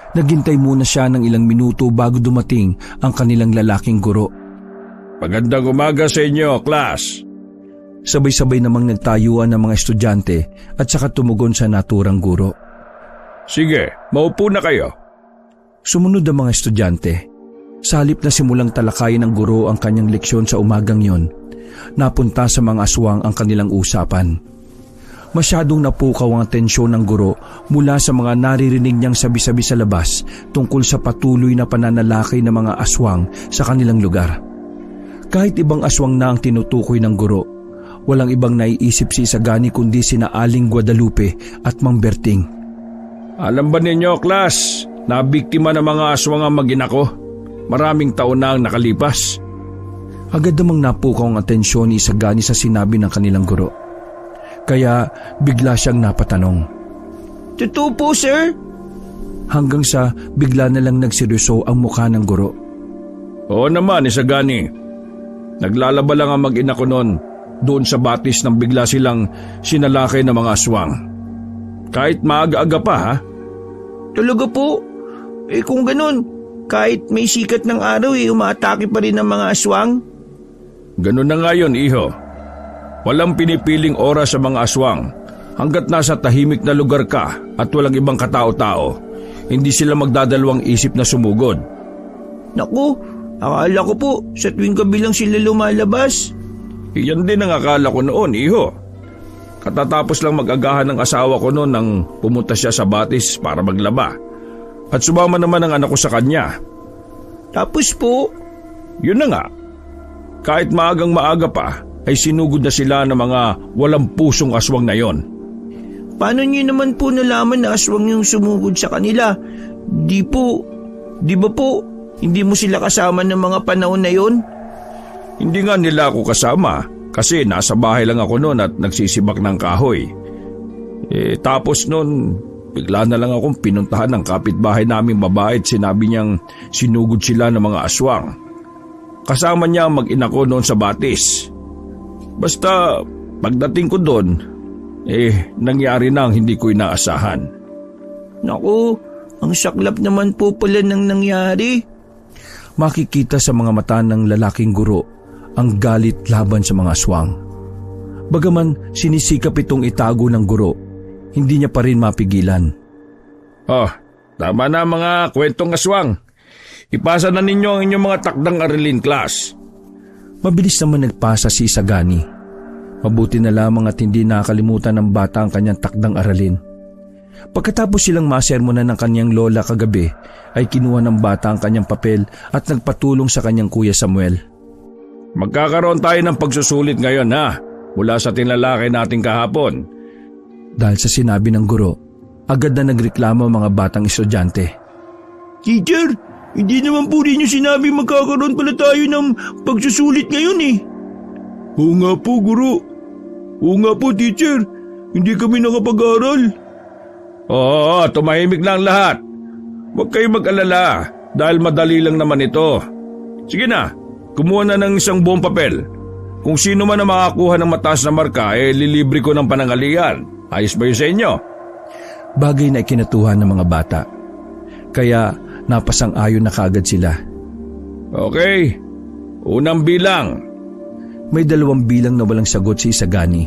Naghintay muna siya ng ilang minuto bago dumating ang kanilang lalaking guro. Magandang umaga sa inyo, class. Sabay-sabay namang nagtayuan ng mga estudyante at saka tumugon sa naturang guro. Sige, maupo na kayo. Sumunod ang mga estudyante. Sa halip na simulang talakayin ng guro ang kanyang leksyon sa umagang yon, napunta sa mga aswang ang kanilang usapan. Masyadong napukaw ang atensyon ng guro mula sa mga naririnig niyang sabi-sabi sa labas tungkol sa patuloy na pananalaki ng mga aswang sa kanilang lugar. Kahit ibang aswang na ang tinutukoy ng guro, walang ibang naiisip si Isagani kundi sina Aling Guadalupe at Mang Berting. Alam ba ninyo, class, na biktima ng mga aswang ang mag-ina ko? Maraming taon na ang nakalipas. Agad namang napukaw ang atensyon ni Isagani sa sinabi ng kanilang guro. Kaya bigla siyang napatanong. Totoo po, sir? Hanggang sa bigla na lang nagseryoso ang mukha ng guro. Oo naman, Isagani. Naglalaba lang ang mag-ina ko noon doon sa batis nang bigla silang sinalakay ng mga aswang. Kahit maaga-aga pa, ha? Talaga po? Kung ganun, kahit may sikat ng araw umaatake pa rin ang mga aswang? Ganun na nga yun, iho. Walang pinipiling oras sa mga aswang. Hanggat nasa tahimik na lugar ka at walang ibang katao-tao, hindi sila magdadalawang isip na sumugod. Naku, akala ko po sa tuwing gabi lang sila lumalabas. Iyan din ang akala ko noon, iho. Katatapos lang mag-agahan ng asawa ko noon nang pumunta siya sa batis para maglaba. At sumama naman ang anak ko sa kanya. Tapos po? Yun na nga. Kahit maagang maaga pa, ay sinugod na sila ng mga walang pusong aswang na yon. Paano niyo naman po nalaman na aswang yung sumugod sa kanila? Di ba po, hindi mo sila kasama ng mga panahon na yon? Hindi nga nila ako kasama kasi nasa bahay lang ako noon at nagsisibak ng kahoy. Tapos noon, bigla na lang akong pinuntahan ng kapitbahay naming babae at sinabi niyang sinugod sila ng mga aswang. Kasama niya ang mag-ina ko noon sa batis. Basta pagdating ko doon, nangyari na ang hindi ko inaasahan. Naku, ang saklap naman po pala ng nangyari. Makikita sa mga mata ng lalaking guro ang galit laban sa mga aswang. Bagaman sinisikap itong itago ng guro, hindi niya pa rin mapigilan. Tama na mga kwentong aswang. Ipasa na ninyo ang inyong mga takdang aralin, class. Mabilis naman nagpasa si Isagani. Mabuti na lamang at hindi nakalimutan ng bata ang kanyang takdang aralin. Pagkatapos silang masermonan ng kanyang lola kagabi, ay kinuha ng bata ang kanyang papel at nagpatulong sa kanyang kuya Samuel. Magkakaroon tayo ng pagsusulit ngayon ha, mula sa tinlalaki nating kahapon. Dahil sa sinabi ng guro, agad na nagreklamo ang mga batang estudyante. Teacher, hindi naman po rin yung sinabi magkakaroon pala tayo ng pagsusulit ngayon eh. Oo nga po, guro. Oo nga po, teacher. Hindi kami nakapag-aral. Oo, tumahimik na ang lahat. Huwag kayong mag-alala dahil madali lang naman ito. Sige na, kumuha na ng isang buong papel. Kung sino man ang makakuha ng mataas na marka, lilibre ko ng panangalian. Ayos ba yun sa inyo? Bagay na ikinatuhan ng mga bata. Kaya napasang-ayon na kaagad sila. Okay, unang bilang. May 2 bilang na walang sagot si Isagani.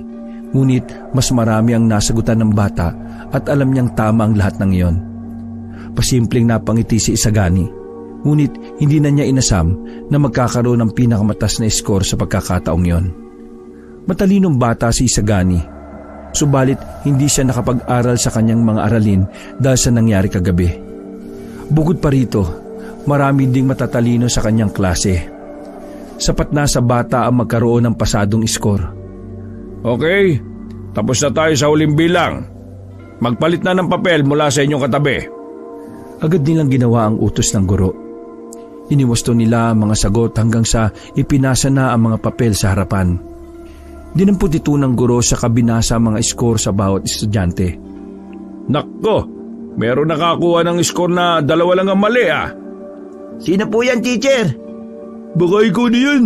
Ngunit mas marami ang nasagutan ng bata at alam niyang tama ang lahat ng iyon. Pasimpleng napangiti si Isagani. Ngunit hindi na niya inasam na magkakaroon ng pinakamatas na score sa pagkakataong iyon. Matalinong bata si Isagani. Subalit hindi siya nakapag-aral sa kanyang mga aralin dahil sa nangyari kagabi. Bukod pa rito, marami ding matatalino sa kanyang klase. Sapat na sa bata ang magkaroon ng pasadong score. Okay, tapos na tayo sa huling bilang. Magpalit na ng papel mula sa inyong katabi. Agad nilang ginawa ang utos ng guro. Iniwasto nila ang mga sagot hanggang sa ipinasa na ang mga papel sa harapan. Dinampot ito ng guro sa kabinasa ang mga score sa bawat estudyante. Nakko, meron nakakuha ng score na 2 lang ang mali ah. Sino po yan, teacher? Baka ikaw na yan.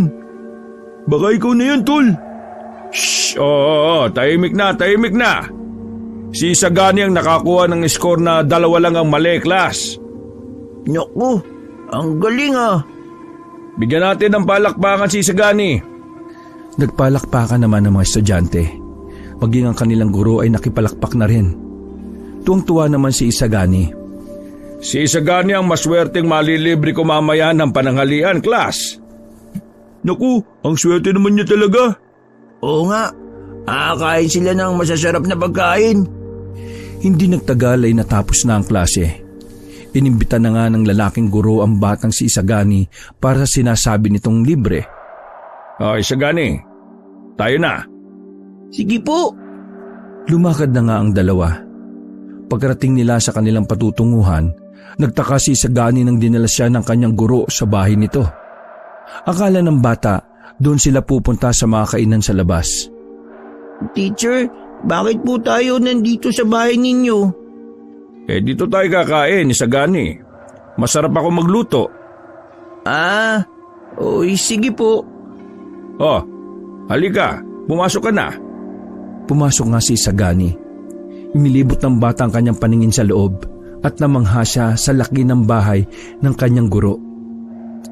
Baka ikaw na yan, tol. Shhh, oo, tahimik na. Si Isagani ang nakakuha ng score na 2 lang ang mali, class. Naku, ang galing ah. Bigyan natin ng palakpakan si Isagani. Nagpalakpakan naman ng mga estudyante. Maging ang kanilang guro ay nakipalakpak na rin. Tuwang-tuwa naman si Isagani. Si Isagani ang maswerteng malilibre ko mamaya ng pananghalian, class. Naku, ang swerte naman niya talaga. Oo nga, kain sila ng masasarap na pagkain. Hindi nagtagal ay natapos na ang klase. Inimbita na nga ng lalaking guro ang batang si Isagani para sa sinasabi nitong libre. Isagani, tayo na. Sige po. Lumakad na nga ang dalawa. Pagkarating nila sa kanilang patutunguhan, nagtaka si Isagani nang dinala siya ng kanyang guro sa bahay nito. Akala ng bata, doon sila pupunta sa mga kainan sa labas. Teacher, bakit po tayo nandito sa bahay ninyo? Dito tayo kakain, Isagani. Masarap ako magluto. Sige po. Halika, pumasok ka na. Pumasok nga si Isagani. Imilibot ng bata ang kanyang paningin sa loob at namangha siya sa laki ng bahay ng kanyang guro.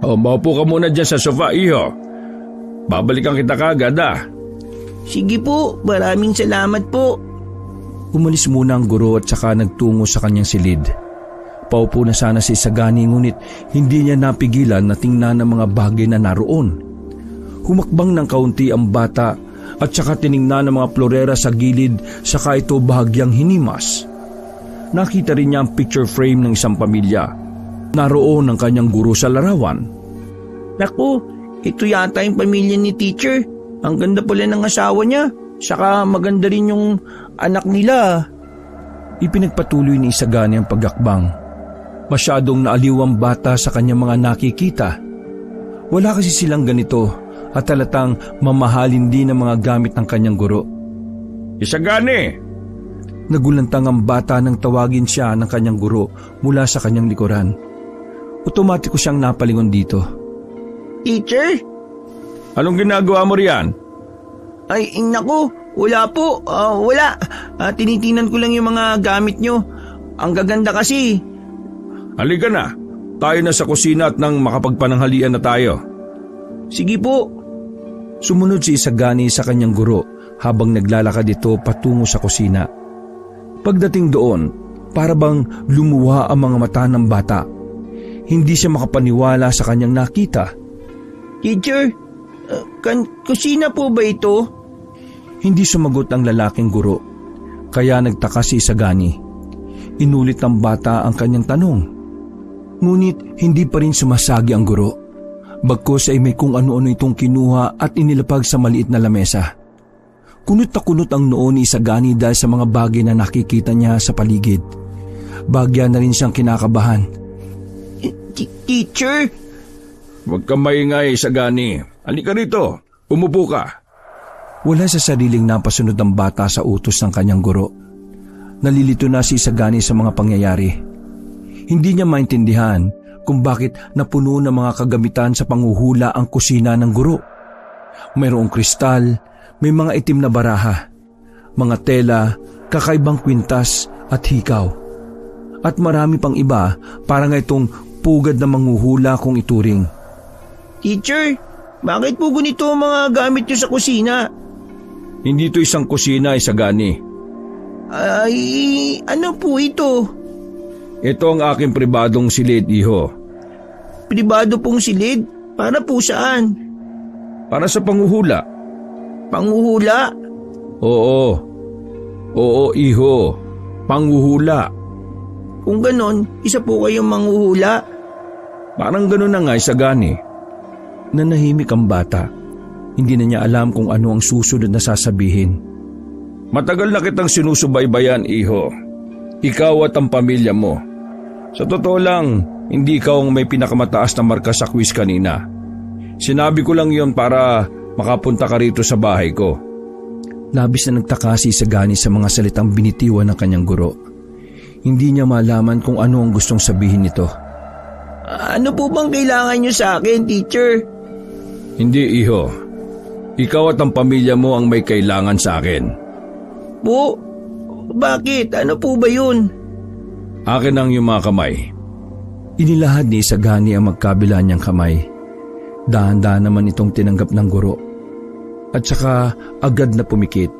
Maupo ka muna dyan sa sofa, iho. Babalikan kita kagad Sige po, maraming salamat po. Umalis muna ang guro at saka nagtungo sa kanyang silid. Paupo na sana si Isagani ngunit hindi niya napigilan na tingnan ang mga bagay na naroon. Humakbang ng kaunti ang bata at saka tiningnan ang mga florera sa gilid saka ito bahagyang hinimas. Nakita rin niya ang picture frame ng isang pamilya. Naroon ang kanyang guro sa larawan. Naku, ito yata yung pamilya ni teacher. Ang ganda pala ng asawa niya. Saka maganda rin yung anak nila. Ipinagpatuloy ni Isagani ang pagakbang. Masyadong naaliw ang bata sa kanyang mga nakikita. Wala kasi silang ganito at talatang mamahalin din ang mga gamit ng kanyang guro. Isagani! Nagulantang ang bata nang tawagin siya ng kanyang guro mula sa kanyang likuran. Otomatiko siyang napalingon dito. Teacher? Anong ginagawa mo riyan? Ay, naku, wala po. Wala. Tinitinan ko lang yung mga gamit nyo. Ang gaganda kasi. Halika na. Tayo na sa kusina at nang makapagpananghalian na tayo. Sige po. Sumunod si Isagani sa kanyang guro habang naglalakad ito patungo sa kusina. Pagdating doon, para bang lumuha ang mga mata ng bata. Hindi siya makapaniwala sa kanyang nakita. Teacher, kusina po ba ito? Hindi sumagot ang lalaking guro, kaya nagtaka si Isagani. Inulit ng bata ang kanyang tanong. Ngunit hindi pa rin sumasagi ang guro. Bagkus ay may kung ano-ano itong kinuha at inilapag sa maliit na lamesa. Kunot na kunot ang noo ni Isagani dahil sa mga bagay na nakikita niya sa paligid. Bagya na rin siyang kinakabahan. Teacher? Huwag kang maingay, Isagani. Halika rito. Umupo ka. Wala sa sariling napasunod ang bata sa utos ng kanyang guro. Nalilito na si Isagani sa mga pangyayari. Hindi niya maintindihan kung bakit napuno ng mga kagamitan sa panghuhula ang kusina ng guro. Mayroong kristal, may mga itim na baraha, mga tela, kakaibang kwintas at hikaw. At marami pang iba para nga itong pugad na manghuhula kung ituring. Teacher, bakit po ganito ang mga gamit niyo sa kusina? Hindi ito isang kusina, Isagani. Ay, ano po ito? Ito ang aking pribadong silid, iho. Pribado pong silid? Para po saan? Para sa panghuhula. Panghuhula? Oo. Oo, iho. Panghuhula. Kung ganon, isa po kayong manghuhula? Parang gano'n na nga, Isagani. Nanahimik ang bata. Hindi na niya alam kung ano ang susunod na sasabihin. Matagal na kitang sinusubaybayan, iho. Ikaw at ang pamilya mo. Sa totoo lang, hindi ikaw ang may pinakamataas na marka sa quiz kanina. Sinabi ko lang yon para makapunta ka rito sa bahay ko. Labis na nagtaka si Isagani sa mga salitang binitiwan ng kanyang guro. Hindi niya malaman kung ano ang gustong sabihin nito. Ano po bang kailangan niyo sa akin, teacher? Hindi, iho. Ikaw at ang pamilya mo ang may kailangan sa akin. Po? Bakit? Ano po ba yun? Akin ang iyong mga kamay. Inilahad ni Isagani ang magkabila niyang kamay. Dahan-dahan naman itong tinanggap ng guro. At saka agad na pumikit.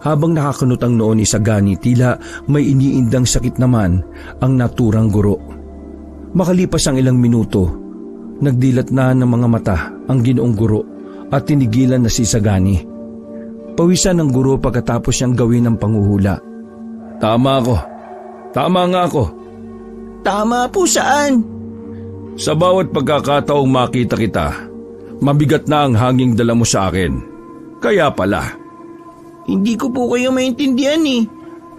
Habang nakakunot ang noo ni Isagani, tila may iniindang sakit naman ang naturang guro. Makalipas ang ilang minuto, nagdilat na ng mga mata ang ginoong guro at tinigilan na si Isagani. Pawisan ng guro pagkatapos siyang gawin ng panghuhula. Tama ako. Tama nga ako. Tama po saan? Sa bawat pagkakataong makita kita, mabigat na ang hanging dala mo sa akin. Kaya pala. Hindi ko po kayo maintindihan eh.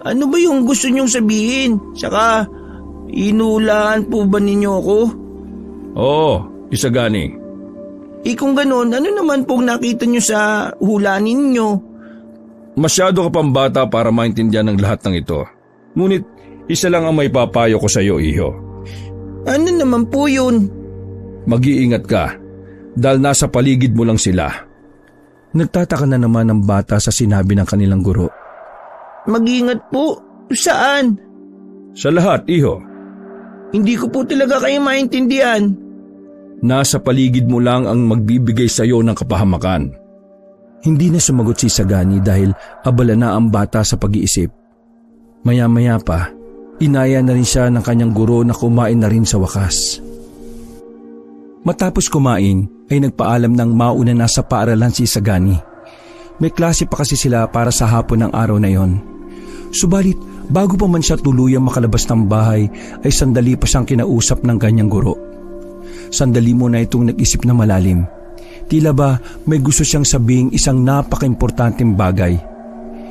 Ano ba yung gusto niyong sabihin? Saka, inulaan po ba ninyo ako? Oo, Isagani. Kung ganon, ano naman pong nakita niyo sa hula ninyo? Masyado ka pang bata para maintindihan ng lahat ng ito. Ngunit, isa lang ang may papayo ko sa iyo, iho. Ano naman po yun? Mag-iingat ka, dahil nasa paligid mo lang sila. Nagtataka na naman ang bata sa sinabi ng kanilang guro. Mag-ingat po? Saan? Sa lahat, iho. Hindi ko po talaga kayo maintindihan. Nasa paligid mo lang ang magbibigay sa iyo ng kapahamakan. Hindi na sumagot si Isagani dahil abala na ang bata sa pag-iisip. Maya-maya pa, inaya na rin siya ng kanyang guro na kumain na rin sa wakas. Matapos kumain ay nagpaalam ng mauna na sa paaralan si Isagani. May klase pa kasi sila para sa hapon ng araw na yon. Subalit, bago pa man siya tuluyang makalabas ng bahay ay sandali pa siyang kinausap ng kanyang guro. Sandali muna itong nag-isip na malalim. Tila ba may gusto siyang sabing isang napaka-importanteng bagay.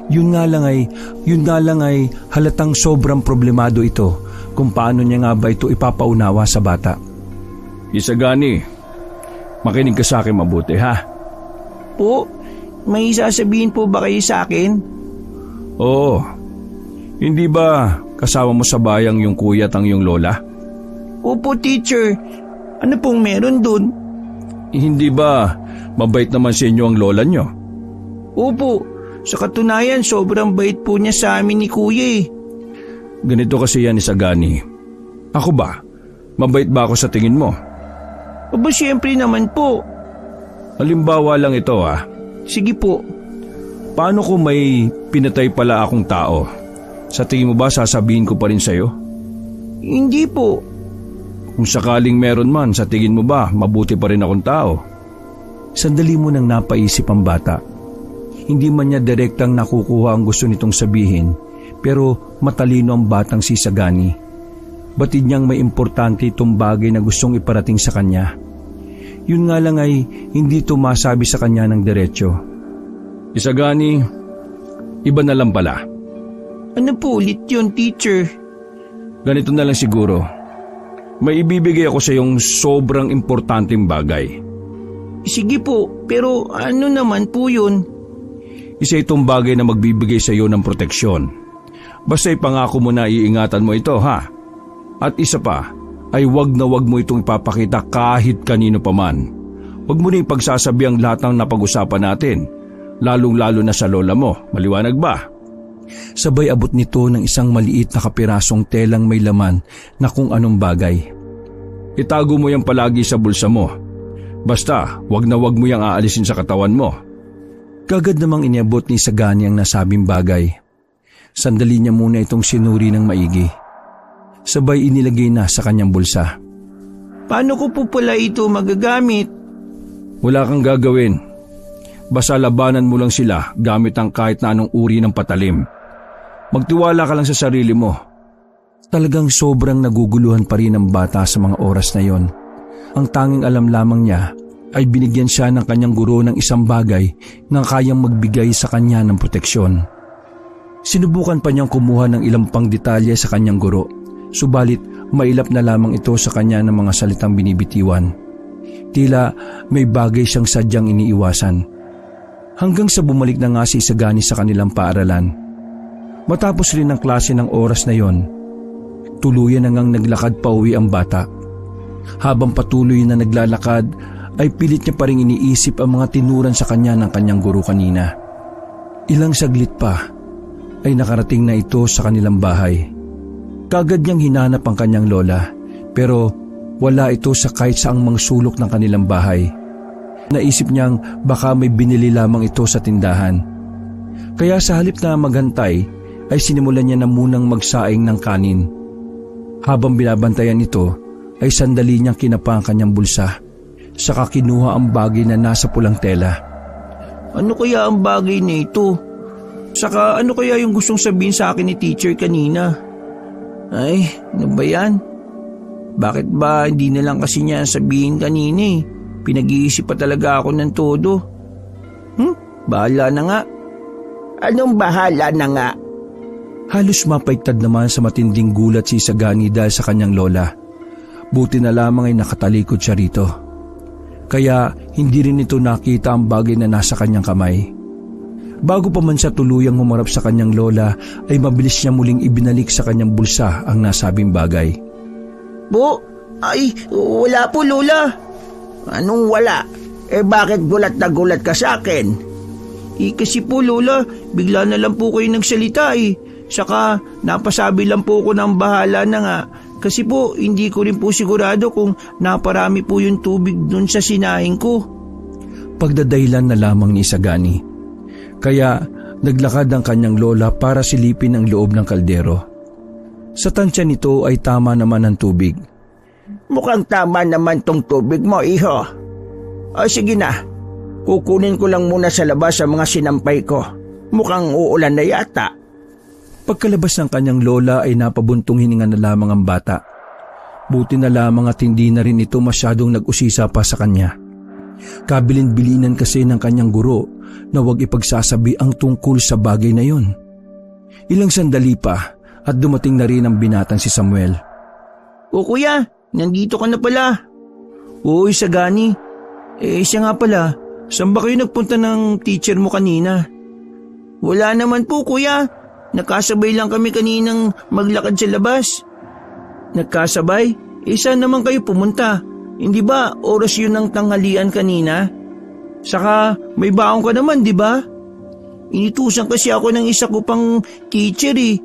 Yun nga lang ay halatang sobrang problemado ito kung paano niya nga ba ito ipapaunawa sa bata. Isagani, makinig ka sa akin mabuti, ha? Po, may sasabihin po ba kayo sa akin? Oo. Hindi ba kasama mo sa bayang yung kuya at ang yung lola? Opo, teacher. Ano pong meron dun? Hindi ba mabait naman sa inyo ang lola nyo? Opo, sa katunayan sobrang bait po niya sa amin ni kuya eh. Ganito kasi yan, Isagani. Ako ba? Mabait ba ako sa tingin mo? Aba, siyempre naman po. Halimbawa lang ito, ha? Sige po. Paano kung may pinatay pala akong tao? Sa tingin mo ba sasabihin ko pa rin sa'yo? Hindi po. Kung sakaling meron man, sa tingin mo ba mabuti pa rin akong tao? Sandali mo nang napaisip ang bata. Hindi man niya direktang nakukuha ang gusto nitong sabihin, pero matalino ang batang si Isagani. Batid niyang may importante itong bagay na gustong iparating sa kanya. Yun nga lang ay hindi tumasabi sa kanya ng diretsyo. Isagani, iba na lang pala. Ano po ulit yun, teacher? Ganito na lang siguro. May ibibigay ako sa iyong sobrang importanteng bagay. Sige po, pero ano naman po yun? Isa itong bagay na magbibigay sa iyo ng proteksyon. Basta ipangako mo na iingatan mo ito, ha? At isa pa, ay wag na wag mo itong ipapakita kahit kanino pa man. Wag mo na ipagsasabi ang lahat ng napag-usapan natin, lalong-lalo na sa lola mo. Maliwanag ba? Sabay abot nito ng isang maliit na kapirasong telang may laman na kung anong bagay. Itago mo yan palagi sa bulsa mo. Basta, wag na wag mo yang aalisin sa katawan mo. Kagad namang iniabot ni Isagani ang nasabing bagay. Sandali niya muna itong sinuri ng maigi. Sabay inilagay na sa kanyang bulsa. Paano ko po pala ito magagamit? Wala kang gagawin. Basta labanan mo lang sila gamit ang kahit na anong uri ng patalim. Magtiwala ka lang sa sarili mo. Talagang sobrang naguguluhan pa rin ang bata sa mga oras na yon. Ang tanging alam lamang niya ay binigyan siya ng kanyang guro ng isang bagay na kayang magbigay sa kanya ng proteksyon. Sinubukan pa niyang kumuha ng ilang pang detalye sa kanyang guro, subalit mailap na lamang ito sa kanya ng mga salitang binibitiwan. Tila may bagay siyang sadyang iniiwasan. Hanggang sa bumalik na nga si Isagani sa kanilang paaralan. Matapos rin ang klase ng oras na yon, tuluyan na ngang naglakad pa uwi ang bata. Habang patuloy na naglalakad, ay pilit niya pa rin iniisip ang mga tinuran sa kanya ng kanyang guro kanina. Ilang saglit pa, ay nakarating na ito sa kanilang bahay. Kagad niyang hinanap ang kanyang lola, pero wala ito sa kahit saang mga sulok ng kanilang bahay. Naisip niyang baka may binili lamang ito sa tindahan. Kaya sa halip na maghantay, ay sinimulan niya na munang magsaing ng kanin. Habang binabantayan ito, ay sandali niyang kinapa ang kanyang bulsa. Saka kinuha ang bagay na nasa pulang tela. Ano kaya ang bagay na ito? Saka ano kaya yung gustong sabihin sa akin ni teacher kanina? Ay, ano ba yan? Bakit ba hindi na lang kasi niya sabihin kanina eh? Pinag-iisip pa talaga ako ng todo. Bahala na nga. Anong bahala na nga? Halos mapaiktad naman sa matinding gulat si Isagani dahil sa kanyang lola. Buti na lamang ay nakatalikod siya rito. Kaya hindi rin ito nakita ang bagay na nasa kanyang kamay. Bago pa man siya tuluyang humarap sa kanyang lola, ay mabilis niya muling ibinalik sa kanyang bulsa ang nasabing bagay. Po, ay wala po lola. Anong wala? Bakit gulat na gulat ka sa akin? Kasi po lola, bigla na lang po kayo nagsalita eh. Saka napasabi lang po ko ng bahala na nga. Kasi po hindi ko rin po sigurado kung naparami po yung tubig dun sa sinaing ko. Pagdadahilan na lamang ni Isagani. Kaya naglakad ang kanyang lola para silipin ang loob ng kaldero. Sa tansya nito ay tama naman ang tubig. Mukhang tama naman tong tubig mo, iho. O sige na, kukunin ko lang muna sa labas ang mga sinampay ko. Mukhang uulan na yata. Pagkalabas ng kanyang lola ay napabuntong hininga na lamang ang bata. Buti na lamang at hindi na rin ito masyadong nag-usisa pa sa kanya. Kabilin-bilinan kasi ng kanyang guro na huwag ipagsasabi ang tungkol sa bagay na yon. Ilang sandali pa at dumating na rin ang binatang si Samuel. O kuya, nandito ka na pala. Oo, Isagani. Siya nga pala, saan ba kayo nagpunta ng teacher mo kanina? Wala naman po kuya. Nakasabay lang kami kaninang maglakad sa labas. Nagkasabay? Saan naman kayo pumunta? Hindi ba oras yun ng tanghalian kanina? Saka may baon ka naman, di ba? Initusan kasi ako ng isa ko pang teacher eh.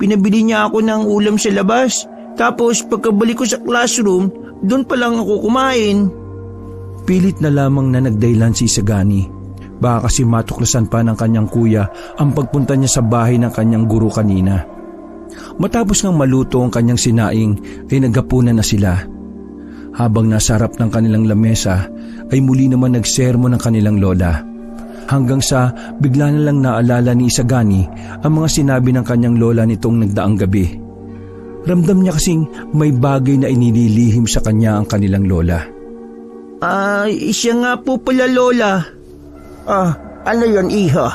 Pinabili niya ako ng ulam sa labas. Tapos pagkabalik ko sa classroom, doon pa lang ako kumain. Pilit na lamang na nagdahilan si Isagani. Baka kasi matuklasan pa ng kanyang kuya ang pagpunta niya sa bahay ng kanyang guro kanina. Matapos ng maluto ang kanyang sinaing ay naghapunan na sila. Habang nasa harap ng kanilang lamesa ay muli naman nagsermon ng kanilang lola. hanggang sa bigla na lang naalala ni Isagani ang mga sinabi ng kanyang lola nitong nagdaang gabi. Ramdam niya kasing may bagay na inililihim sa kanya ang kanilang lola. Siya nga po pala, lola. Ano yon, iho?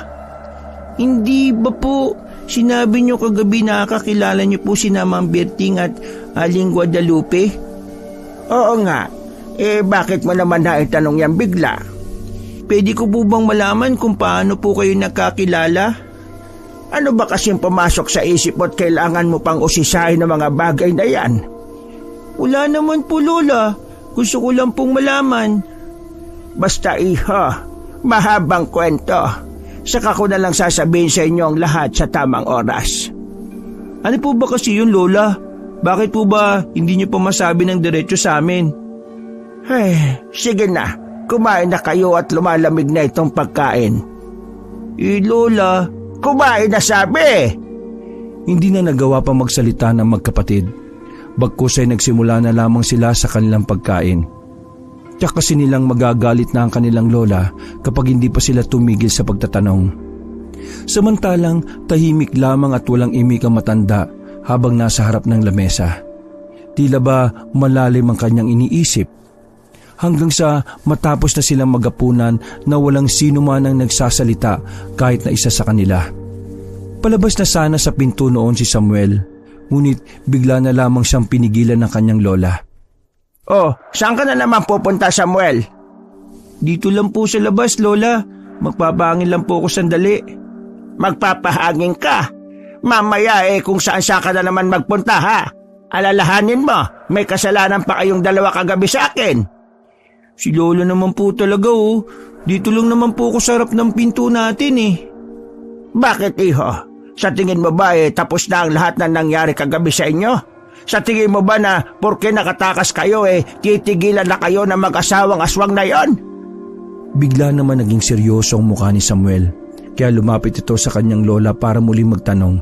Hindi ba po sinabi niyo kagabi na kakilala niyo po si Ma'am Berting at Aling Guadalupe? Oo nga. Bakit mo naman naitanong yan bigla? Pwede ko po bang malaman kung paano po kayo nagkakilala? Ano ba kasing pumasok sa isip mo at kailangan mo pang usisahin ng mga bagay na yan? Wala naman po, lola. Gusto ko lang pong malaman. Basta iho, mahabang kwento. Saka ko na lang sasabihin sa inyo ang lahat sa tamang oras. Ano po ba kasi yun, lola? Bakit po ba hindi niyo pa masabi ng diretso sa amin? Sige na. Kumain na kayo at lumalamig na itong pagkain. Lola, kumain na sabi! Hindi na nagawa pa magsalita ng magkapatid. Bagkus ay nagsimula na lamang sila sa kanilang pagkain. Tiyak kasi nilang magagalit na ang kanilang lola kapag hindi pa sila tumigil sa pagtatanong. Samantalang tahimik lamang at walang imik ang matanda habang nasa harap ng lamesa. Tila ba malalim ang kanyang iniisip? Hanggang sa matapos na silang magapunan na walang sino man ang nagsasalita kahit na isa sa kanila. Palabas na sana sa pinto noon si Samuel, ngunit bigla na lamang siyang pinigilan ng kanyang lola. Saan ka na naman pupunta, Samuel? Dito lang po sa labas, lola. Magpapahangin lang po ako sandali. Magpapahangin ka? Mamaya kung saan ka na naman magpunta, ha? Alalahanin mo, may kasalanan pa kayong dalawa kagabi sa akin. Si lola naman po talaga, Dito lang naman po ako sa harap ng pinto natin, Bakit, iho? Sa tingin mo ba tapos na ang lahat na nangyari kagabi sa inyo? Sa tingin mo ba na porke nakatakas kayo titigilan na kayo ng mag-asawang aswang na yon? Bigla naman naging seryoso ang mukha ni Samuel, kaya lumapit ito sa kanyang lola para muling magtanong.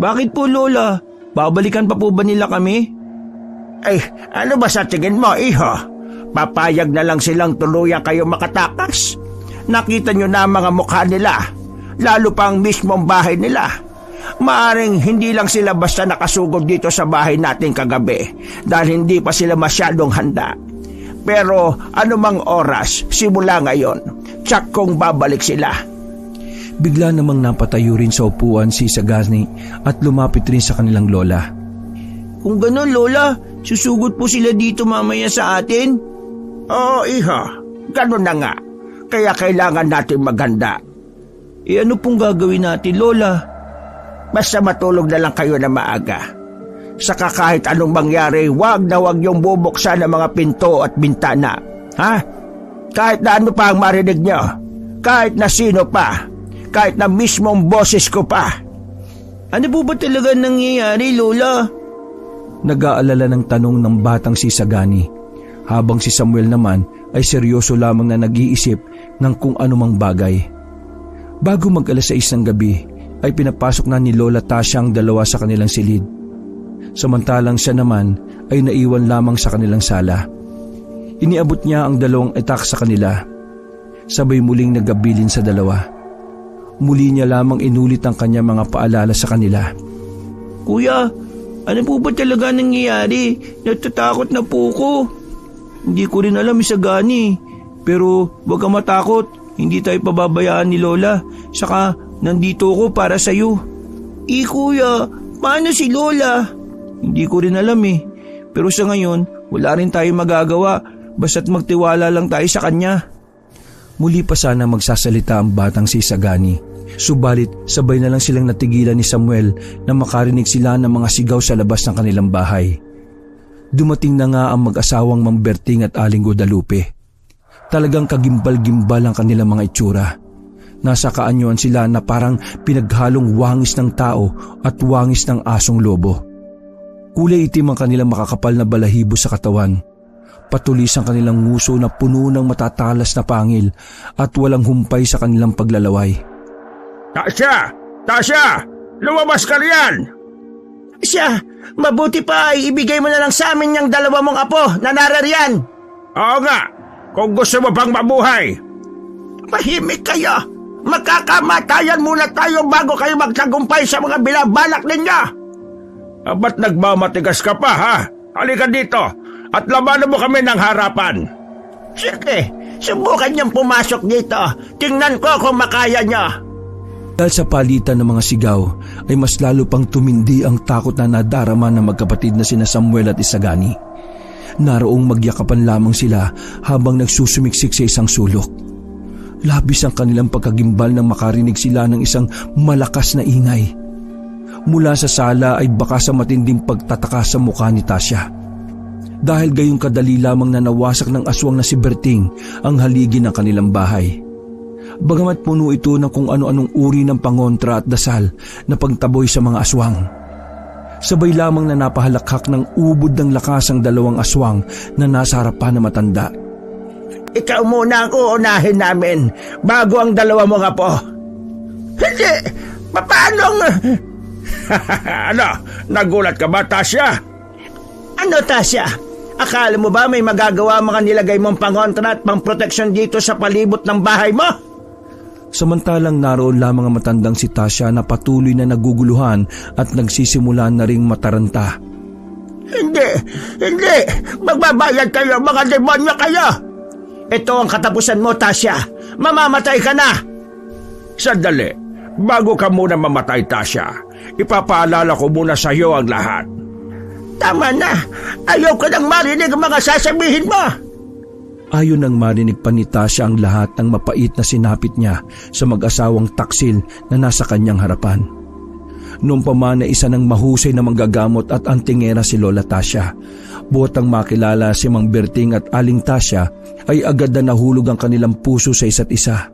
Bakit po, lola? Babalikan pa po ba nila kami? Ano ba sa tingin mo, iho? Papayag na lang silang tuluyan kayo makatakas? Nakita nyo na ang mga mukha nila, lalo pa ang mismong bahay nila. Maaring hindi lang sila basta nakasugod dito sa bahay natin kagabi dahil hindi pa sila masyadong handa. Pero anumang oras, simula ngayon, tsak kong babalik sila. Bigla namang napatayo rin sa upuan si Isagani at lumapit rin sa kanilang lola. Kung gano'n, lola, susugod po sila dito mamaya sa atin? Oo, iho. Ganun na nga. Kaya kailangan natin maghanda. Ano pong gagawin natin, lola? Basta matulog na lang kayo na maaga. Saka kahit anong mangyari, wag yung bubuksan ng mga pinto at bintana. Ha? Kahit na ano pa ang marinig nyo. Kahit na sino pa. Kahit na mismong boses ko pa. Ano po ba talaga nangyayari, lola? Nag-aalala ng tanong ng batang si Isagani, habang si Samuel naman ay seryoso lamang na nag-iisip ng kung anumang bagay. Bago mag-alas 6 ng gabi ay pinapasok na ni Lola Tasha ang dalawa sa kanilang silid. Samantalang siya naman ay naiwan lamang sa kanilang sala. Iniabot niya ang dalawang itak sa kanila. Sabay muling nagabilin sa dalawa. Muli niya lamang inulit ang kanyang mga paalala sa kanila. Kuya, ano po ba talaga nangyayari? Natatakot na po ko. Hindi ko rin alam, Isagani. Pero wag kang matakot. Hindi tayo pababayaan ni Lola. Saka nandito ako para sa'yo. Kuya, paano si Lola? Hindi ko rin alam Pero sa ngayon, wala rin tayo magagawa. Basta't magtiwala lang tayo sa kanya. Muli pa sana magsasalita ang batang si Isagani. Subalit sabay na lang silang natigilan ni Samuel na makarinig sila ng mga sigaw sa labas ng kanilang bahay. Dumating na nga ang mag-asawang Ma'am Berting at Aling Guadalupe. Talagang kagimbal-gimbal ang kanilang mga itsura. Nasa kaanyuan sila na parang pinaghalong wangis ng tao at wangis ng asong lobo. Kulay itim ang kanilang makakapal na balahibo sa katawan. Patulis ang kanilang nguso na puno ng matatalas na pangil at walang humpay sa kanilang paglalaway. Tasha! Tasha! Lumabas ka riyan! Siya, mabuti pa ay ibigay mo na lang sa amin yung dalawa mong apo na narariyan. Oo nga, kung gusto mo pang mabuhay. Mahimik kayo! Magkakamatayan muna tayo bago kayo magtagumpay sa mga binabalak ninyo! Ba't nagmamatigas ka pa, ha? Halika dito at labanan mo kami ng harapan. Sige, subukan niyong pumasok dito. Tingnan ko kung makaya niyo. Dahil sa palitan ng mga sigaw ay mas lalo pang tumindi ang takot na nadarama ng magkapatid na sina Samuel at Isagani. Naroong magyakapan lamang sila habang nagsusumiksik sa isang sulok. Labis ang kanilang pagkagimbal nang makarinig sila ng isang malakas na ingay. Mula sa sala ay baka sa matinding pagtataka sa mukha ni Tasya. Dahil gayong kadali lamang na nawasak ng aswang na si Berting ang haligi ng kanilang bahay. Bagamat puno ito ng kung ano-anong uri ng pangontra at dasal na pagtaboy sa mga aswang. Sabay lamang na napahalakhak ng ubod ng lakas ang dalawang aswang na nasa harapan na matanda. Ikaw muna ang uunahin namin bago ang dalawa mong apo. Hindi! Paanong... Ano? Nagulat ka ba, Tasya? Ano, Tasya? Akala mo ba may magagawa mga nilagay mong pangontra at pangproteksyon dito sa palibot ng bahay mo? Samantalang naroon lamang ang matandang si Tasya na patuloy na naguguluhan at nagsisimula na ring mataranta. Hindi! Magbabayad kayo, mga demonyo kayo! Ito ang katapusan mo, Tasya. Mamamatay ka na! Sandali. Bago ka muna mamatay, Tasya, ipapaalala ko muna sa iyo ang lahat. Tama na! Ayaw ko nang marinig ang mga sasabihin mo! Ayon nang marinig pa ni Tasya ang lahat ng mapait na sinapit niya sa mag-asawang taksil na nasa kanyang harapan. Noong pa man na isa ng mahusay na manggagamot at antingera si Lola Tasya, buot ang makilala si Mang Berting at Aling Tasya ay agad na nahulog ang kanilang puso sa isa't isa.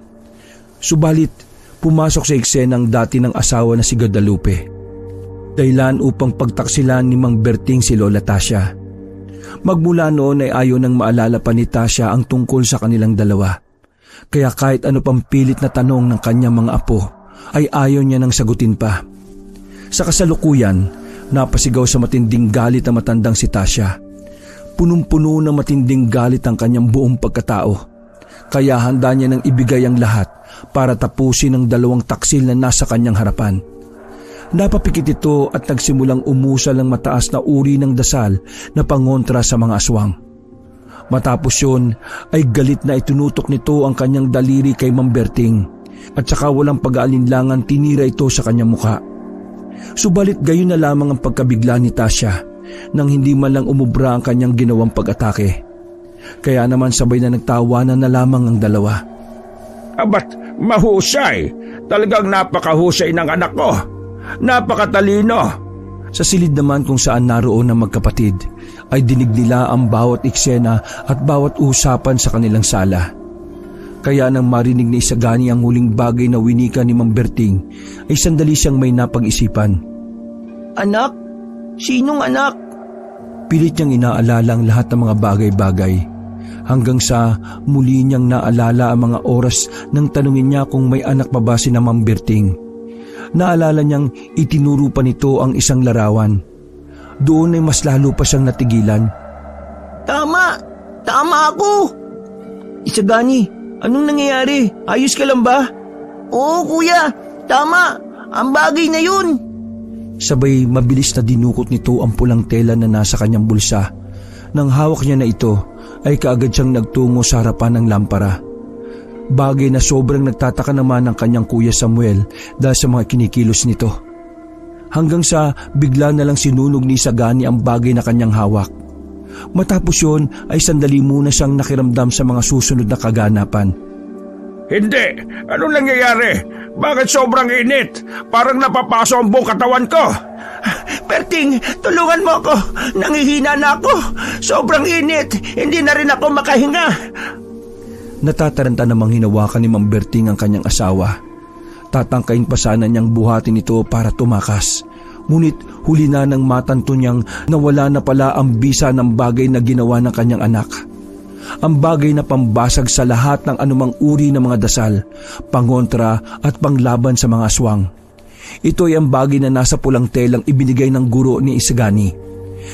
Subalit, pumasok sa eksena ang dati ng asawa na si Guadalupe. Dahilan upang pagtaksilan ni Mang Berting si Lola Tasya. Magmula noon ay ayaw nang maalala pa ni Tasya ang tungkol sa kanilang dalawa. Kaya kahit ano pang pilit na tanong ng kanyang mga apo, ay ayaw niya nang sagutin pa. Sa kasalukuyan, napasigaw sa matinding galit ang matandang si Tasya. Punong-puno ng matinding galit ang kanyang buong pagkatao. Kaya handa niya nang ibigay ang lahat para tapusin ang dalawang taksil na nasa kanyang harapan. Napapikit ito at nagsimulang umusal ang mataas na uri ng dasal na pangontra sa mga aswang. Matapos yun ay galit na itunutok nito ang kanyang daliri kay Mang Berting at saka walang pag-aalinlangan tinira ito sa kanyang mukha. Subalit gayon na lamang ang pagkabigla ni Tasya nang hindi man lang umubra ang kanyang ginawang pag-atake. Kaya naman sabay na nagtawanan na lamang ang dalawa. Abat, mahusay. Talagang napakahusay ng anak ko. Napakatalino. Sa silid naman kung saan naroon ang magkapatid, ay dinig nila ang bawat eksena at bawat usapan sa kanilang sala. Kaya nang marinig ni Isagani ang huling bagay na winika ni Mang Berting, ay sandali siyang may napag-isipan. Anak? Sinong anak? Pilit niyang inaalala ang lahat ng mga bagay-bagay. Hanggang sa muli niyang naalala ang mga oras nang tanungin niya kung may anak pa ba si Mang Berting. Naalala niyang itinuro pa nito ang isang larawan. Doon ay mas lalo pa siyang natigilan. Tama ako! Isagani, anong nangyayari? Ayos ka lang ba? Oo kuya, tama, ang bagay na yun. Sabay mabilis na dinukot nito ang pulang tela na nasa kanyang bulsa. Nang hawak niya na ito, ay kaagad siyang nagtungo sa harapan ng lampara. Bagay na sobrang nagtataka naman ang kanyang kuya Samuel dahil sa mga kinikilos nito. Hanggang sa bigla na lang sinunog ni Isagani ang bagay na kanyang hawak. Matapos yun ay sandali muna siyang nakiramdam sa mga susunod na kaganapan. Hindi! Anong nangyayari? Bakit sobrang init? Parang napapaso ang buong katawan ko. Berting, tulungan mo ako. Nangihina na ako. Sobrang init. Hindi na rin ako makahinga. Natataranta namang hinawakan ni Mang Berting ang kanyang asawa. Tatangkain pa sana niyang buhatin ito para tumakas. Ngunit huli na nang matanto niyang nawala na pala ang bisa ng bagay na ginawa ng kanyang anak. Ang bagay na pambasag sa lahat ng anumang uri ng mga dasal, pangontra at panglaban sa mga aswang. Ito ay ang bagay na nasa pulang telang ibinigay ng guro ni Isagani.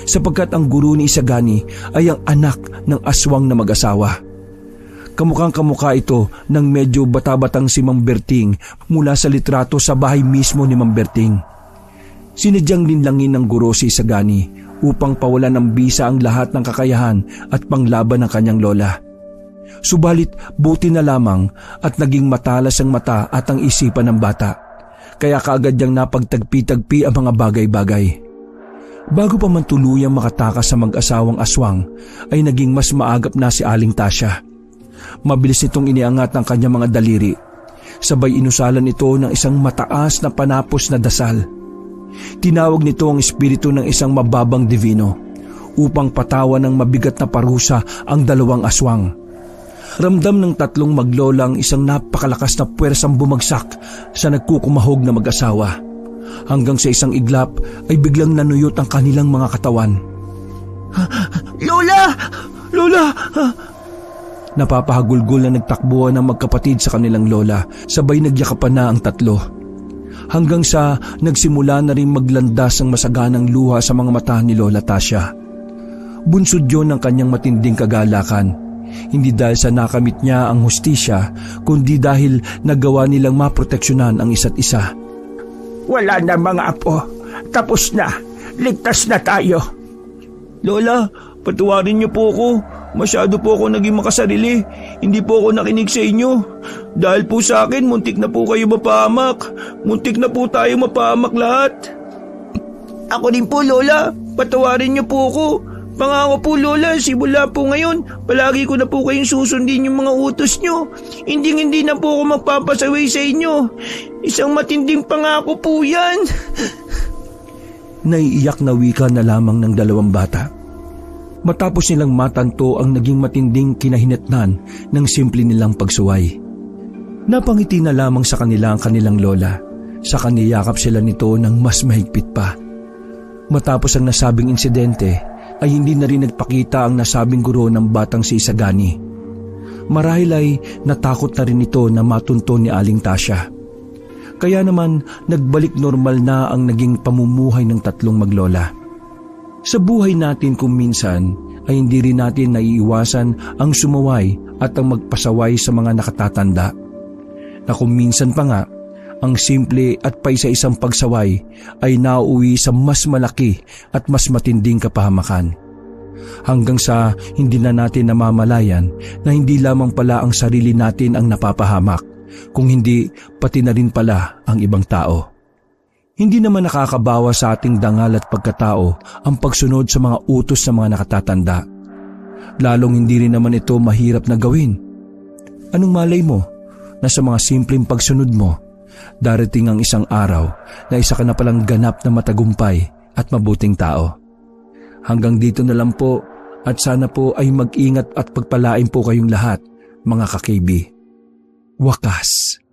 Sapagkat ang guro ni Isagani ay ang anak ng aswang na mag-asawa. Kamukhang kamukha ito ng medyo bata-batang si Mang Berting mula sa litrato sa bahay mismo ni Mang Berting. Sinadyang linlangin ng guro si Isagani upang pawalan ng bisa ang lahat ng kakayahan at panglaban ng kanyang lola. Subalit buti na lamang at naging matalas ang mata at ang isipan ng bata, kaya kaagad niyang napagtagpi-tagpi ang mga bagay-bagay. Bago pa man tuluyang makatakas sa mag-asawang aswang, ay naging mas maagap na si Aling Tasya. Mabilis nitong iniangat ang kanyang mga daliri. Sabay inusalan ito ng isang mataas na panapos na dasal. Tinawag nito ang espiritu ng isang mababang divino upang patawan ng mabigat na parusa ang dalawang aswang. Ramdam ng tatlong maglola ang isang napakalakas na puwersang bumagsak sa nagkukumahog na mag-asawa. Hanggang sa isang iglap ay biglang nanuyot ang kanilang mga katawan. Lola! Lola! Napapahagulgol na nagtakbuhan ng magkapatid sa kanilang lola, sabay nagyakapan na ang tatlo. Hanggang sa nagsimula na rin maglandas ang masaganang luha sa mga mata ni Lola Tasya. Bunsod yun ng kanyang matinding kagalakan. Hindi dahil sa nakamit niya ang hustisya, kundi dahil nagawa nilang maproteksyonan ang isa't isa. Wala na mga apo. Tapos na. Ligtas na tayo. Lola, patawarin niyo po ako. Masyado po ako naging makasarili. Hindi po ako nakinig sa inyo. Dahil po sa akin, muntik na po kayo mapahamak. Muntik na po tayo mapahamak lahat. Ako din po, Lola. Patawarin niyo po ako. Pangako po, Lola, simula po ngayon, palagi ko na po kayong susundin yung mga utos niyo. Hindi na po ako magpapasaway sa inyo. Isang matinding pangako po yan. Naiiyak na wika na lamang ng dalawang bata. Matapos nilang matanto ang naging matinding kinahinatnan ng simple nilang pagsuway. Napangiti na lamang sa kanila ang kanilang lola. Sa kaniyakap sila nito ng mas mahigpit pa. Matapos ang nasabing insidente, ay hindi na rin nagpakita ang nasabing guro ng batang si Isagani. Marahil ay natakot na rin ito na matunto ni Aling Tasya. Kaya naman nagbalik normal na ang naging pamumuhay ng tatlong maglola. Sa buhay natin kung minsan ay hindi rin natin naiiwasan ang sumaway at ang magpasaway sa mga nakatatanda. Na kung minsan pa nga, ang simple at paisa-isang pagsaway ay nauwi sa mas malaki at mas matinding kapahamakan. Hanggang sa hindi na natin namamalayan na hindi lamang pala ang sarili natin ang napapahamak, kung hindi pati na rin pala ang ibang tao. Hindi naman nakakabawa sa ating dangal at pagkatao ang pagsunod sa mga utos ng mga nakatatanda. Lalong hindi rin naman ito mahirap na gawin. Anong malay mo na sa mga simpleng pagsunod mo, darating ang isang araw na isa ka na palang ganap na matagumpay at mabuting tao. Hanggang dito na lang po at sana po ay mag-ingat at pagpalain po kayong lahat, mga kakibi. Wakas.